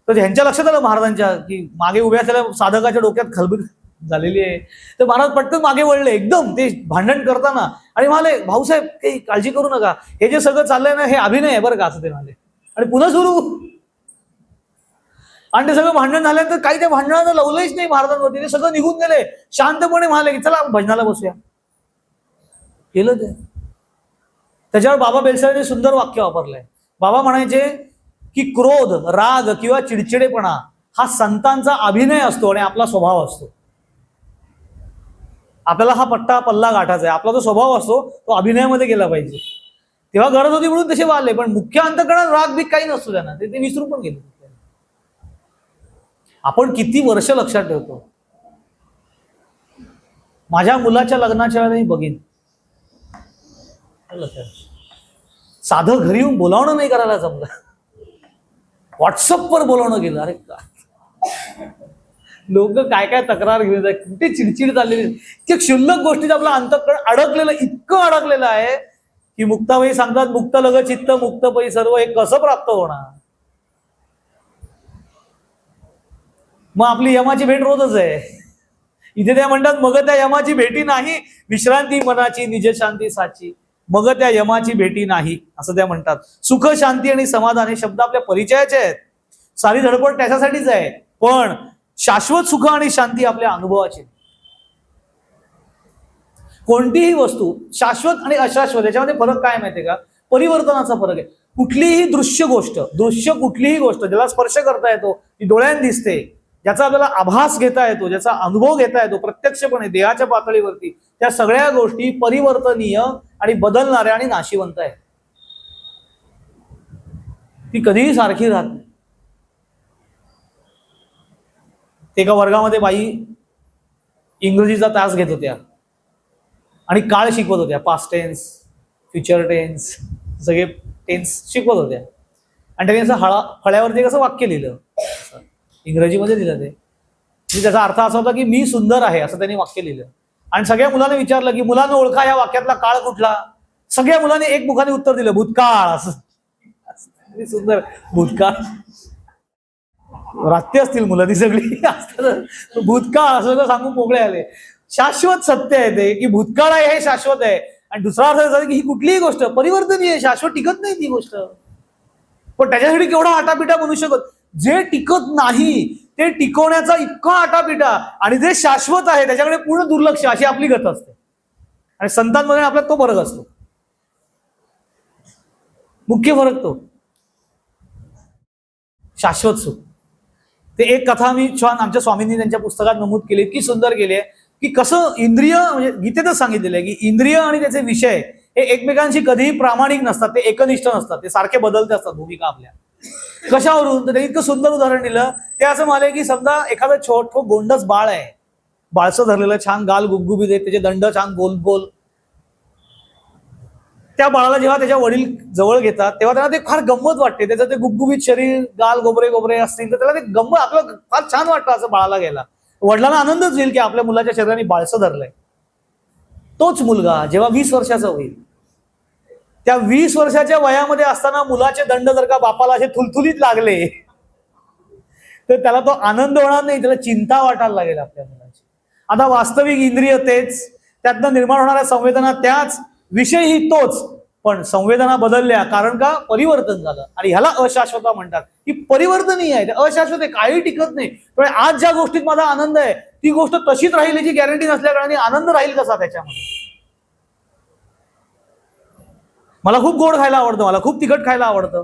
तर ह्यांच्या लक्षात आलं महाराजांच्या की मागे उभ्या असलेल्या साधकाच्या डोक्यात खलबील झालेली आहे. तर महाराज पटकन मागे वळले एकदम ते भांडण करताना आणि म्हणाले, भाऊसाहेब काही काळजी करू नका, हे जे सगळं चाललंय ना हे अभिनय आहे बरं का, असं ते म्हणाले. आणि पुन्हा सुरू. आणि ते सगळं भांडण झाल्यानंतर काही त्या भांडणाला लावलंच नाही महाराजांवरती, ते सगळं निघून गेले. शांतपणे म्हणाले की चला भजनाला बसूया. केलं ते. त्याच्यावर बाबा बेलसरांनी सुंदर वाक्य वापरलंय. बाबा म्हणायचे की क्रोध, राग किंवा चिडचिडेपणा हा संतांचा अभिनय असतो आणि आपला स्वभाव असतो. आपल्याला हा पल्ला गाठायचा आहे. आपला जो स्वभाव असतो तो अभिनयामध्ये गेला पाहिजे. तेव्हा गरज होती म्हणून तसे वाढले, पण मुख्य अंतःकरणात राग बीक काही नसतो त्यांना, ते विसरून पण गेले. आपण किती वर्ष लक्षात ठेवतो. माझ्या मुलाच्या लग्नाच्या वेळेला मी बघीन, साधं घरी येऊन बोलावणं नाही करायला जमलं, व्हॉट्सअपवर बोलावणं गेलं. अरे का लोक काय काय तक्रार घेऊन जातात, कुठे चिडचिड चाललेली. इतक्या क्षुल्लक गोष्टीत आपलं अंतःकरण अडकलेलं, इतकं अडकलेलं आहे की मुक्ताबाई सांगतात, मुक्त लग चित्त मुक्त पै सर्व, हे कसं प्राप्त होणार. मग आपली यमाची भेट रोजच आहे. इथे त्या म्हणतात, मग त्या यमाची भेटी नाही, विश्रांती मनाची निज शांती साची, मग त्या यमाची भेटी नाही, असं त्या म्हणतात. सुख, शांती आणि समाधान हे शब्द आपल्या परिचयाचे आहेत. सारी धडपड त्याच्यासाठीच आहे, पण शाश्वत सुख आणि शांती आपल्या अनुभवाची. कोणतीही वस्तू शाश्वत आणि अशाश्वत याच्यामध्ये फरक काय माहितीये का? परिवर्तनाचा फरक आहे. कुठलीही दृश्य कुठलीही गोष्ट ज्याला स्पर्श करता येतो, ती डोळ्यांनी दिसते, ज्याचा आपल्याला आभास घेता येतो, ज्याचा अनुभव घेता येतो प्रत्यक्षपणे देहाच्या पातळीवरती, त्या सगळ्या गोष्टी परिवर्तनीय आणि बदलणाऱ्या आणि नाशिवंत आहेत. ती कधीही सारखी राहत नाही. एका वर्गामध्ये बाई इंग्रजीचा तास घेत होत्या आणि काळ शिकवत होत्या. पास्ट टेन्स, फ्युचर टेन्स, सगळे टेन्स शिकवत होत्या. आणि त्यांनी असं फळ्यावरती कसं वाक्य लिहिलं, इंग्रजीमध्ये लिहिलं ते. त्याचा अर्थ असा होता की मी सुंदर आहे, असं त्यांनी वाक्य लिहिलं. आणि सगळ्या मुलांना विचारलं की मुलांना ओळखा या वाक्यातला काळ कुठला. सगळ्या मुलांनी एक मुखाने उत्तर दिलं, भूतकाळ. असं सुंदर भूतकाळ. रात्री असतील मुलं ती सगळी, भूतकाळ असं सांगून मोकळे आले. शाश्वत सत्य आहे ते, की भूतकाळ आहे हे शाश्वत आहे. आणि दुसरा अर्थ असा की ही कुठलीही गोष्ट परिवर्तनीय आहे, शाश्वत टिकत नाही ती गोष्ट. पण त्याच्यासाठी केवढा आटापिटा बनू शकत. जे टिकत नाही ते टिकवण्याचा इतका आटापिटा, आणि जे शाश्वत आहे त्याच्याकडे पूर्ण दुर्लक्ष, अशी आपली गत असते. आणि संतांमध्ये आपल्यात तो फरक असतो, मुख्य फरक तो शाश्वत सुख. ते एक कथा मी छान आमच्या स्वामींनी त्यांच्या पुस्तकात नमूद केली, इतकी सुंदर केली आहे की कसं इंद्रिय, म्हणजे गीतेतच सांगितलेलं आहे की इंद्रिय आणि त्याचे विषय हे एकमेकांशी कधीही प्रामाणिक नसतात, ते एकनिष्ठ नसतात, ते सारखे बदलते असतात भूमिका आपल्या. कशावरून? तर त्यांनी इतकं सुंदर उदाहरण दिलं. ते असं म्हणाले की समजा एखादं छोटं गोंडस बाळ आहे, बाळसं धरलेलं, छान गाल गुबगुबीत आहे, त्याचे दंड छान गोल गोल. त्या बाळाला जेव्हा त्याच्या वडील जवळ घेतात तेव्हा त्यांना ते फार गंमत वाटते. त्याचं ते गुबगुबीत शरीर, गाल गोबरे गोबरे असतील तर त्याला ते गंमत, आपलं फार छान वाटतं असं बाळाला घ्यायला. वडिलांना आनंदच होईल की आपल्या मुलाच्या शरीराने बाळसं धरलंय. तोच मुलगा जेव्हा 20 वर्षाचा होईल, त्या 20 वर्षाच्या वयामध्ये असताना मुलाचे दंड जर का बापाला असे थुलथुलीत लागले तर त्याला तो आनंद होणार नाही, त्याला चिंता वाटायला लागेल आपल्या मुलाची. आता वास्तविक इंद्रिय तेच, त्यातनं निर्माण होणाऱ्या संवेदना त्याच, विषयही तोच, पण संवेदना बदलल्या. कारण का? परिवर्तन झालं. आणि ह्याला अशाश्वता म्हणतात, की परिवर्तनीय आहे, अशाश्वत आहे, काही टिकत नाही. पण आज ज्या गोष्टीत माझा आनंद आहे ती गोष्ट तशीच राहील याची गॅरंटी नसल्या कारणाने आनंद राहील कसा त्याच्यामध्ये. मला खूप गोड खायला आवडतं, मला खूप तिखट खायला आवडतं,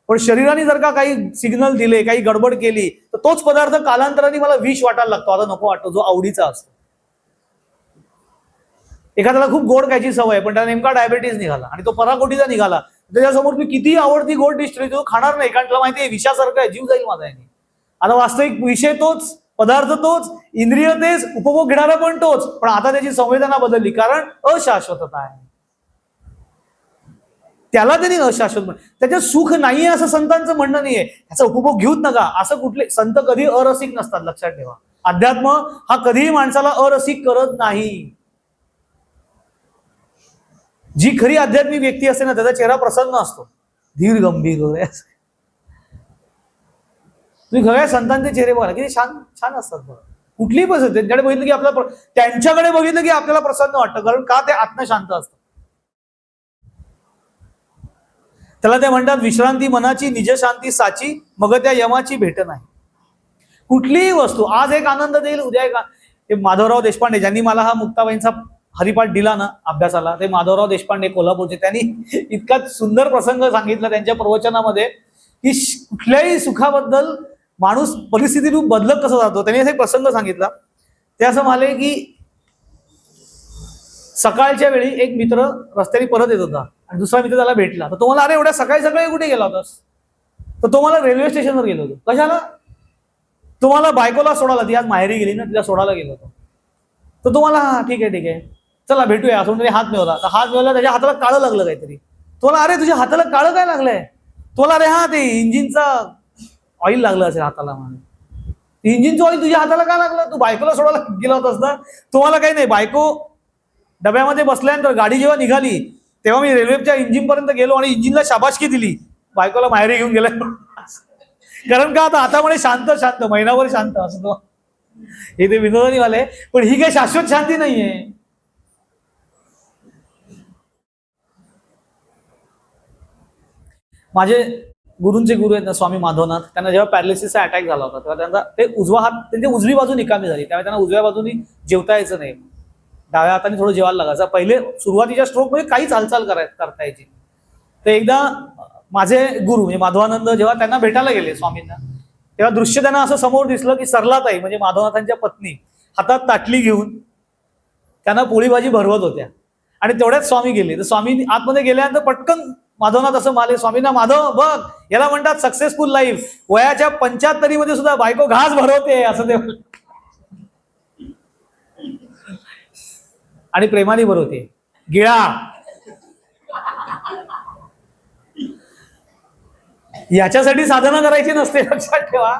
पण शरीराने जर का काही सिग्नल दिले, काही गडबड केली तर तोच पदार्थ कालांतराने मला विष वाटायला लागतो, आता नको वाटतो, जो आवडीचा असतो. एखाद्याला खूप गोड खायची सवय आहे पण त्याला नेमका डायबिटीज निघाला आणि तो पराकोटीचा निघाला, त्याच्यासमोर मी किती आवडती गोड डिश ठेवली तो खाणार नाही, कारण त्याला माहिती आहे विषासारखं आहे, जीव जाईल माझा याने. आता वास्तविक विषय तोच, पदार्थ तोच, इंद्रिय तेच, उपभोग घेणारा पण तोच, पण आता त्याची संवेदना बदलली, कारण अशाश्वतता आहे. त्याला त्यांनी अशाश्वत म्हण. त्याच्यात सुख नाहीये असं संतांचं म्हणणं नाहीये, त्याचा उपभोग घेऊच नका असं. कुठले संत कधी अरसिक नसतात, लक्षात ठेवा. अध्यात्म हा कधीही माणसाला अरसिक करत नाही. जी खरी आध्यात्मिक व्यक्ती असते ना त्याचा चेहरा प्रसन्न असतो, धीर गंभीर वगैरे. तुम्ही सगळ्या संतांचे चेहरे बघा किती छान छान असतात बघा. कुठलीही परिस्थिती त्यांच्याकडे बघितलं की आपल्याला, त्यांच्याकडे बघितलं की आपल्याला प्रसन्न वाटतं, कारण का? ते आत्मशांत असतं. त्याला ते म्हणतात विश्रांती मनाची निज शांती साची, मग त्या यमाची भेट नाही. कुठलीही वस्तू आज एक आनंद देईल, उद्या एक. माधवराव देशपांडे ज्यांनी मला हा मुक्ताबाईंचा हरिपाठ दिला ना अभ्यासाला, ते माधवराव देशपांडे कोल्हापूरचे, त्यांनी इतका सुंदर प्रसंग सांगितला त्यांच्या प्रवचनामध्ये की कुठल्याही सुखाबद्दल माणूस परिस्थिती रूप बदलत कसं जातो. त्यांनी असा एक प्रसंग सांगितला. ते असं म्हणाले की सकाळच्या वेळी एक मित्र रस्त्याने परत येत होता आणि दुसरा मित्र त्याला भेटला. तर तो मला, अरे एवढ्या सकाळी सकाळी कुठे गेला होतास? तर तो मला रेल्वे स्टेशनवर गेलो होतो. कशाला? तुम्हाला बायकोला सोडायला, ती आज माहेरी गेली ना, तिला सोडायला गेलो होतो. तर तुम्हाला, हा ठीक आहे चला भेटूया असं म्हणजे हात मिळवला. तर हात मिळवला, त्याच्या हाताला काळं लागलं काहीतरी. तुम्हाला, अरे तुझ्या हाताला काळं काय लागलंय? तुम्हाला, अरे हा ते इंजिनचा ऑइल लागलं असेल हाताला. म्हणे इंजिनचं ऑइल तुझ्या हाताला का लागलं? तू बायकोला सोडायला गेला होतास ना. तुम्हाला काही नाही, बायको डब्यामध्ये बसल्यानंतर गाडी जेव्हा निघाली तेव्हा मी रेल्वेच्या इंजिन पर्यंत गेलो आणि इंजिनला शाबासकी दिली, बायकोला माहेरी घेऊन गेला. कारण का आता हातामध्ये शांत शांत महिनाभर शांत असतो. हे ते विनोदनी वाले, पण ही काही शाश्वत शांती नाहीये. माझे गुरूंचे गुरु आहेत ना स्वामी माधवनाथ, त्यांना जेव्हा पॅरालिसिसचा अटॅक झाला होता तेव्हा त्यांचा ते उजवा हात, त्यांची उजवी बाजू निकामी झाली. त्यावेळी त्यांना उजव्या बाजूनी जेवता यायचं नाही, डाव्या हाताने थोडं जेवायला लागायचं. पहिले सुरुवातीच्या स्ट्रोक मध्ये काहीच हालचाल करता यायची. तर एकदा माझे गुरु म्हणजे माधवानंद जेव्हा त्यांना भेटायला गेले स्वामींना, तेव्हा दृश्य त्यांना असं समोर दिसलं की सरलाताई म्हणजे माधवनाथांच्या पत्नी हातात ताटली घेऊन त्यांना पोळी भाजी भरवत होत्या आणि तेवढ्याच स्वामी गेले. तर स्वामी आतमध्ये गेल्यानंतर पटकन माधवनाथ असं म्हणाले स्वामींना, माधव बघ, याला म्हणतात सक्सेसफुल लाईफ. वयाच्या 75 मध्ये सुद्धा बायको घास भरवते असं ते आणि प्रेमाने भरवते. गिळा. याच्यासाठी साधना करायची नसते, लक्षात ठेवा.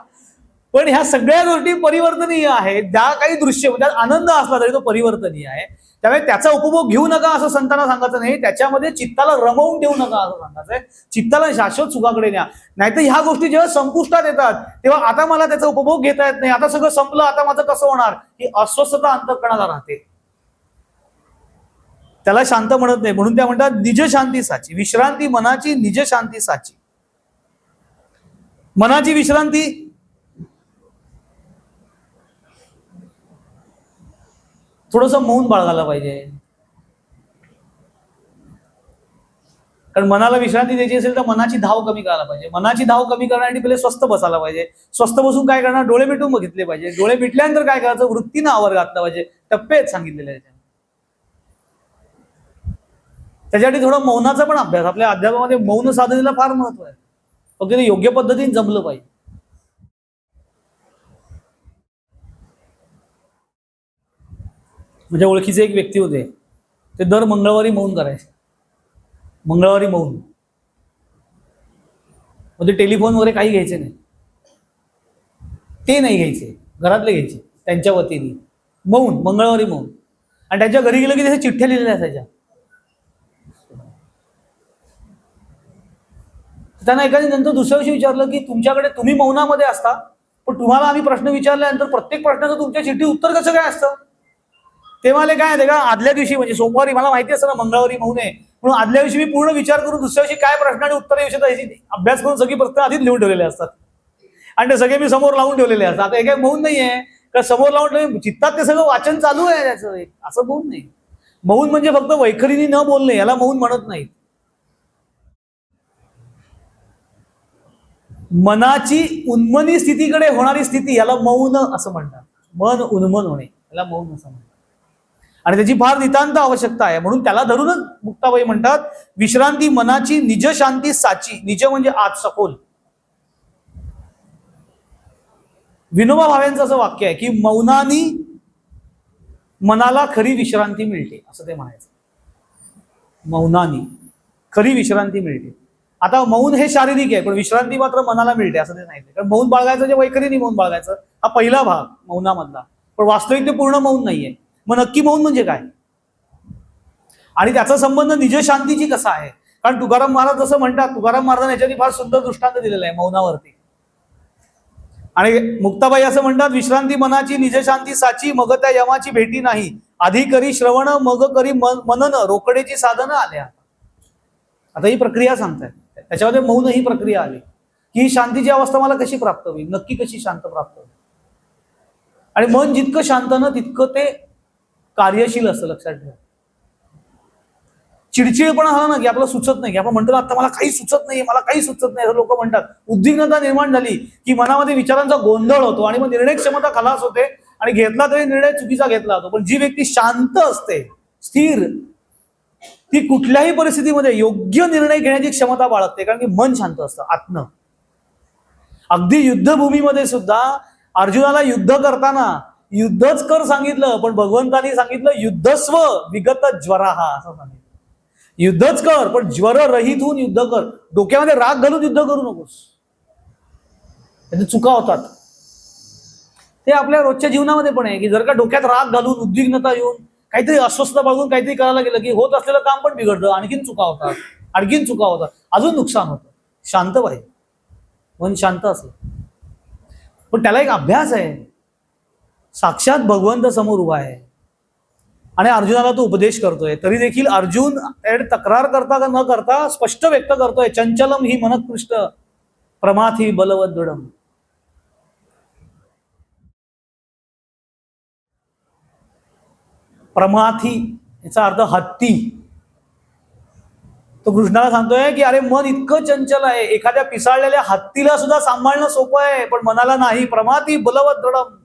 पण ह्या सगळ्या गोष्टी परिवर्तनीय आहेत. ज्या काही दृश्य म्हणजे आनंद असला तरी तो परिवर्तनीय आहे. त्यामुळे त्याचा उपभोग घेऊ नका असं संतांना सांगायचं नाही, त्याच्यामध्ये चित्ताला रमवून ठेवू नका असं सांगायचंय. चित्ताला शाश्वत सुखाकडे न्या. नाहीतर ह्या गोष्टी जेव्हा संपुष्टात येतात तेव्हा आता मला त्याचा उपभोग घेता येत नाही, आता सगळं संपलं, आता माझं कसं होणार, ही अस्वस्थता अंतःकरणाला राहते. त्याला शांत म्हणत नाही. म्हणून त्या म्हणतात निज शांती साची, विश्रांती मनाची निज शांती साची. मनाची विश्रांती थोडंसं मौन बाळगायला पाहिजे. कारण मनाला विश्रांती द्यायची असेल तर मनाची धाव कमी करायला पाहिजे. मनाची धाव कमी करण्यासाठी पहिले स्वस्थ बसायला पाहिजे. स्वस्थ बसून काय करणार, डोळे मिटून बघितले पाहिजे. डोळे मिटल्यानंतर काय करायचं, वृत्तीनं आवर घातला पाहिजे. टप्पे आहेत सांगितलेले आहेत. त्याच्यासाठी थोडा मौनाचा पण अभ्यास, आपल्या अध्यात्मामध्ये मौन साधनेला फार महत्व आहे. फक्त ते योग्य पद्धतीने जमलं पाहिजे. म्हणजे ओळखीचे एक व्यक्ती होते, ते दर मंगळवारी मौन करायचे. मंगळवारी मौन. म्हणजे टेलिफोन वगैरे काही घ्यायचे नाही, ते नाही घ्यायचे, घरातले घ्यायचे त्यांच्या वतीने. मौन, मंगळवारी मौन. आणि त्यांच्या घरी गेलं की त्याच्या चिठ्ठ्या लिहिलेल्या असायच्या. त्यांना एखादी नंतर दुसऱ्या दिवशी विचारलं की तुमच्याकडे, तुम्ही मौनामध्ये असता पण तुम्हाला आम्ही प्रश्न विचारल्यानंतर प्रत्येक प्रश्नाचं तुमच्या चिठ्ठी उत्तर कसं काय असतं? ते मला काय आहे का, आदल्या दिवशी म्हणजे सोमवारी मला माहिती असतं ना मंगळवारी मौन आहे, म्हणून आदल्या दिवशी मी पूर्ण विचार करून दुसऱ्या दिवशी काय प्रश्न आणि उत्तर विषयी अभ्यास करून सगळी प्रश्न आधीच लिहून ठेवलेले असतात आणि ते सगळे मी समोर लावून ठेवलेले असतात. आता हे काय मौन नाही आहे का, समोर लावून ठेवले चित्तात ते सगळं वाचन चालू आहे त्याचं, असं मौन नाही. मौन म्हणजे फक्त वैखरीने न बोलणे, याला मौन म्हणत नाही. मनाची उन्मनी स्थितीकडे होणारी स्थिती याला मौन असं म्हणतात. मन उन्मन होणे याला मौन असं म्हणतात. आणि त्याची फार नितांत आवश्यकता आहे. म्हणून त्याला धरूनच मुक्ताबाई म्हणतात विश्रांती मनाची निज शांती साची. निज म्हणजे आत, सखोल. विनोबा भावेंचं असं वाक्य आहे की मौनानी मनाला खरी विश्रांती मिळते, असं ते म्हणायचं. मौनानी खरी विश्रांती मिळते. आता मौन हे शारीरिक आहे पण विश्रांती मात्र मनाला मिळते असं ते सांगितलं. कारण मौन बाळगायचं जे वैखरीने मौन बाळगायचं हा पहिला भाग मौनामधला, पण वास्तविक ते पूर्ण मौन नाहीये. मग नक्की मौन म्हणजे काय आणि त्याचा संबंध निज शांतीची कसा आहे? कारण तुकाराम महाराज जसं म्हणतात, तुकाराम महाराजांनी याच्यानी फार सुंदर दृष्टांत दिलेला आहे मौनावरती. आणि मुक्ताबाई असं म्हणतात विश्रांती मनाची निज शांती साची, मग त्या यमाची भेटी नाही. आधी करी श्रवण मग करी मनन, रोकडेची साधनं आल्या. आता ही प्रक्रिया सांगतायत, त्याच्यामध्ये मौन ही प्रक्रिया आली की ही शांतीची अवस्था मला कशी प्राप्त होईल, नक्की कशी शांत प्राप्त होईल. आणि मन जितकं शांत ना तितकं ते कार्यशील असतं, लक्षात ठेवा. चिडचिडपणा झाला ना की आपल्याला सुचत नाही, की आपण म्हणतो आता मला काही सुचत नाही, मला काही सुचत नाही, असं लोक म्हणतात. उद्विग्नता निर्माण झाली की मनामध्ये विचारांचा गोंधळ होतो आणि मग निर्णय क्षमता खलास होते आणि घेतला तरी निर्णय चुकीचा घेतला जातो. पण जी व्यक्ती शांत असते, स्थिर, ती कुठल्याही परिस्थितीमध्ये योग्य निर्णय घेण्याची क्षमता बाळगते, कारण की मन शांत असतं आतनं. अगदी युद्धभूमीमध्ये सुद्धा अर्जुनाला युद्ध करताना युद्धच कर सांगितलं, पण भगवंतांनी सांगितलं युद्धस्व विगत ज्वराहा असं सांगितलं. युद्धच कर पण ज्वर रहित होऊन युद्ध कर. डोक्यामध्ये राग घालून युद्ध करू नकोस, त्याच्या चुका होतात. ते आपल्या रोजच्या जीवनामध्ये पण आहे की जर का डोक्यात राग घालून उद्विग्नता येऊन काहीतरी अस्वस्थता बाळगून काहीतरी करायला गेलं की होत असलेलं काम पण बिघडतं, आणखीन चुका होतात, आणखीन चुका होतात, अजून नुकसान होतं. शांत पाहिजे, मन शांत असलं. पण त्याला एक अभ्यास आहे. साक्षात भगवंत समोर उभा आहे आणि अर्जुनाला तो उपदेश करतोय, तरी देखील अर्जुन तक्रार करता का न करता स्पष्ट व्यक्त करतोय, चंचलम ही मनत्कृष्ट प्रमाथी बलवत दृढम. प्रमाथी याचा अर्थ हत्ती. तो कृष्णाला सांगतोय की अरे मन इतकं चंचल आहे, एखाद्या पिसाळलेल्या हत्तीला सुद्धा सांभाळणं सोपं आहे, पण मनाला नाही. प्रमाथी बलवत दृढम.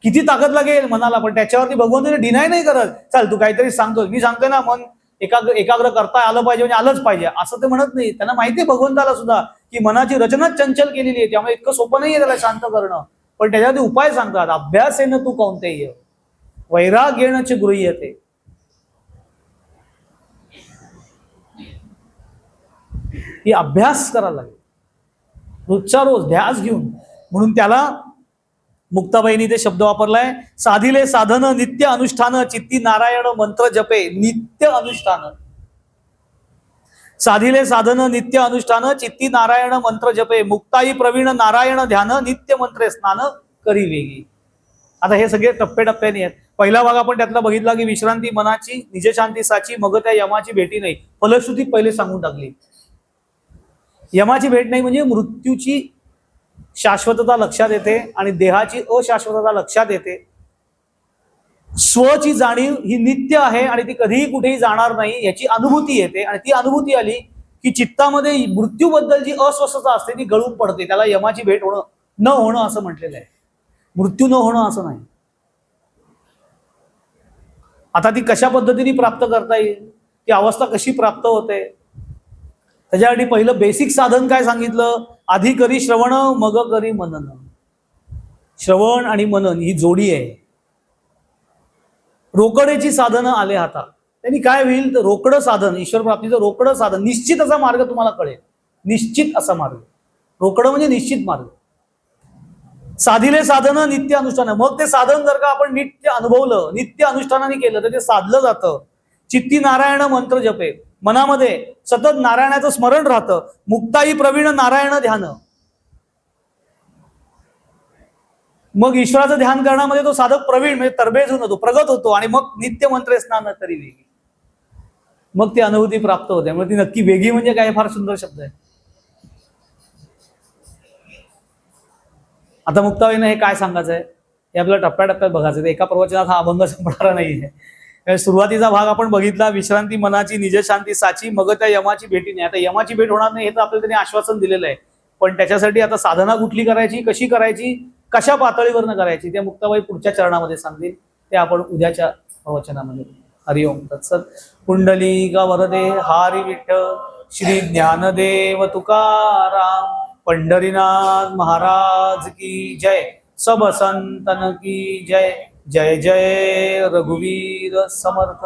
किती ताकद लागेल मनाला, पण त्याच्यावरती भगवंताने डिनाय नाही करत. चल तू काहीतरी सांगतोस, मी सांगतोय ना मन एकाग्र करता आलं पाहिजे म्हणजे आलंच पाहिजे असं ते म्हणत नाही. त्यांना माहितीये भगवंताला सुद्धा की मनाची रचनाच चंचल केलेली आहे, त्यामुळे इतकं सोपं नाहीये त्याला शांत करणं. पण त्याच्यावरती उपाय सांगतात. अभ्यासेन तू कौंतेय वैराग्येण च गृह्यते. ही अभ्यास करायला लागेल रोजच्या रोज ध्यास घेऊन. म्हणून त्याला मुक्ताबाईंनी ते शब्द वापरलाय, साधिले साधन नित्य अनुष्ठान चित्ती नारायण मंत्र जपे. नित्य अनुष्ठान, साधिले साधन नित्य अनुष्ठान चित्ती नारायण मंत्र जपे. मुक्ताई प्रवीण नारायण ध्यान नित्य मंत्रे स्नान करी वेगी. आता हे सगळे टप्प्याटप्प्याने आहेत. पहिला भाग आपण त्यातला बघितला की विश्रांती मनाची निजशांती साची, मग त्या यमाची भेटी नाही. फलश्रुती पहिले सांगून टाकली. यमाची भेट नाही म्हणजे मृत्यूची शाश्वतता लक्षात येते आणि देहाची अशाश्वतता लक्षात येते. स्वची जाणीव ही नित्य आहे आणि ती कधीही कुठेही जाणार नाही याची अनुभूती येते. आणि ती अनुभूती आली की चित्तामध्ये मृत्यूबद्दल जी अस्वस्थता असते ती गळून पडते. त्याला यमाची भेट होणं न होणं असं म्हटलेलं आहे, मृत्यू न होणं असं नाही. आता ती कशा पद्धतीने प्राप्त करता येईल, ती अवस्था कशी प्राप्त होते, त्याच्यासाठी पहिलं बेसिक साधन काय सांगितलं, आधी करी श्रवण मग करी मनन. श्रवण आणि मनन ही जोडी आहे. रोकडेची साधनं आले हातात, त्यांनी काय होईल तर रोकडं साधन, ईश्वर प्राप्तीचं रोकडं साधन, निश्चित असा मार्ग तुम्हाला कळेल. निश्चित असा मार्ग, रोकडं म्हणजे निश्चित मार्ग. साधिले साधन नित्य अनुष्ठान, मग ते साधन जर का आपण नित्य अनुभवलं, नित्य अनुष्ठानाने केलं तर ते साधलं जातं. चित्ती नारायण मंत्र जपे, मनामध्ये सतत नारायणाचं स्मरण राहतं. मुक्ताई प्रवीण नारायण ध्यान, मग ईश्वराचं ध्यान करण्यामध्ये तो साधक प्रवीण म्हणजे तरबेज होतो, प्रगत होतो आणि मग नित्य मंत्रे स्नान तरी वेगी, मग ती अनुभूती प्राप्त होते. त्यामुळे ती नक्की वेगी म्हणजे काय, फार सुंदर शब्द आहे. आता मुक्ताबाईंना हे काय सांगायचं आहे हे आपल्याला टप्प्याटप्प्यात बघायचं आहे. एका प्रवचनात हा अभंग संपणारा नाहीये. सुरुवातीचा भाग आपण बघितला, विश्रांती मनाची निजशांती साची, मग त्या यमाची भेटी नाही. आता यमाची भेट होणार नाही हे तर आपल्याला त्यांनी आश्वासन दिलेलं आहे, पण त्याच्यासाठी आता साधना कुठली करायची, कशी करायची, कशा पातळीवरनं करायची, त्या मुक्ताबाई पुढच्या चरणामध्ये सांगतील. ते आपण उद्याच्या प्रवचनामध्ये. हरिओम तत्सत. पुंडलिक वरदे हरी विठ्ठल श्री ज्ञानदेव तुकाराम पंढरीनाथ महाराज की जय. सब संतन की जय. जय जय रघुवीर समर्थ.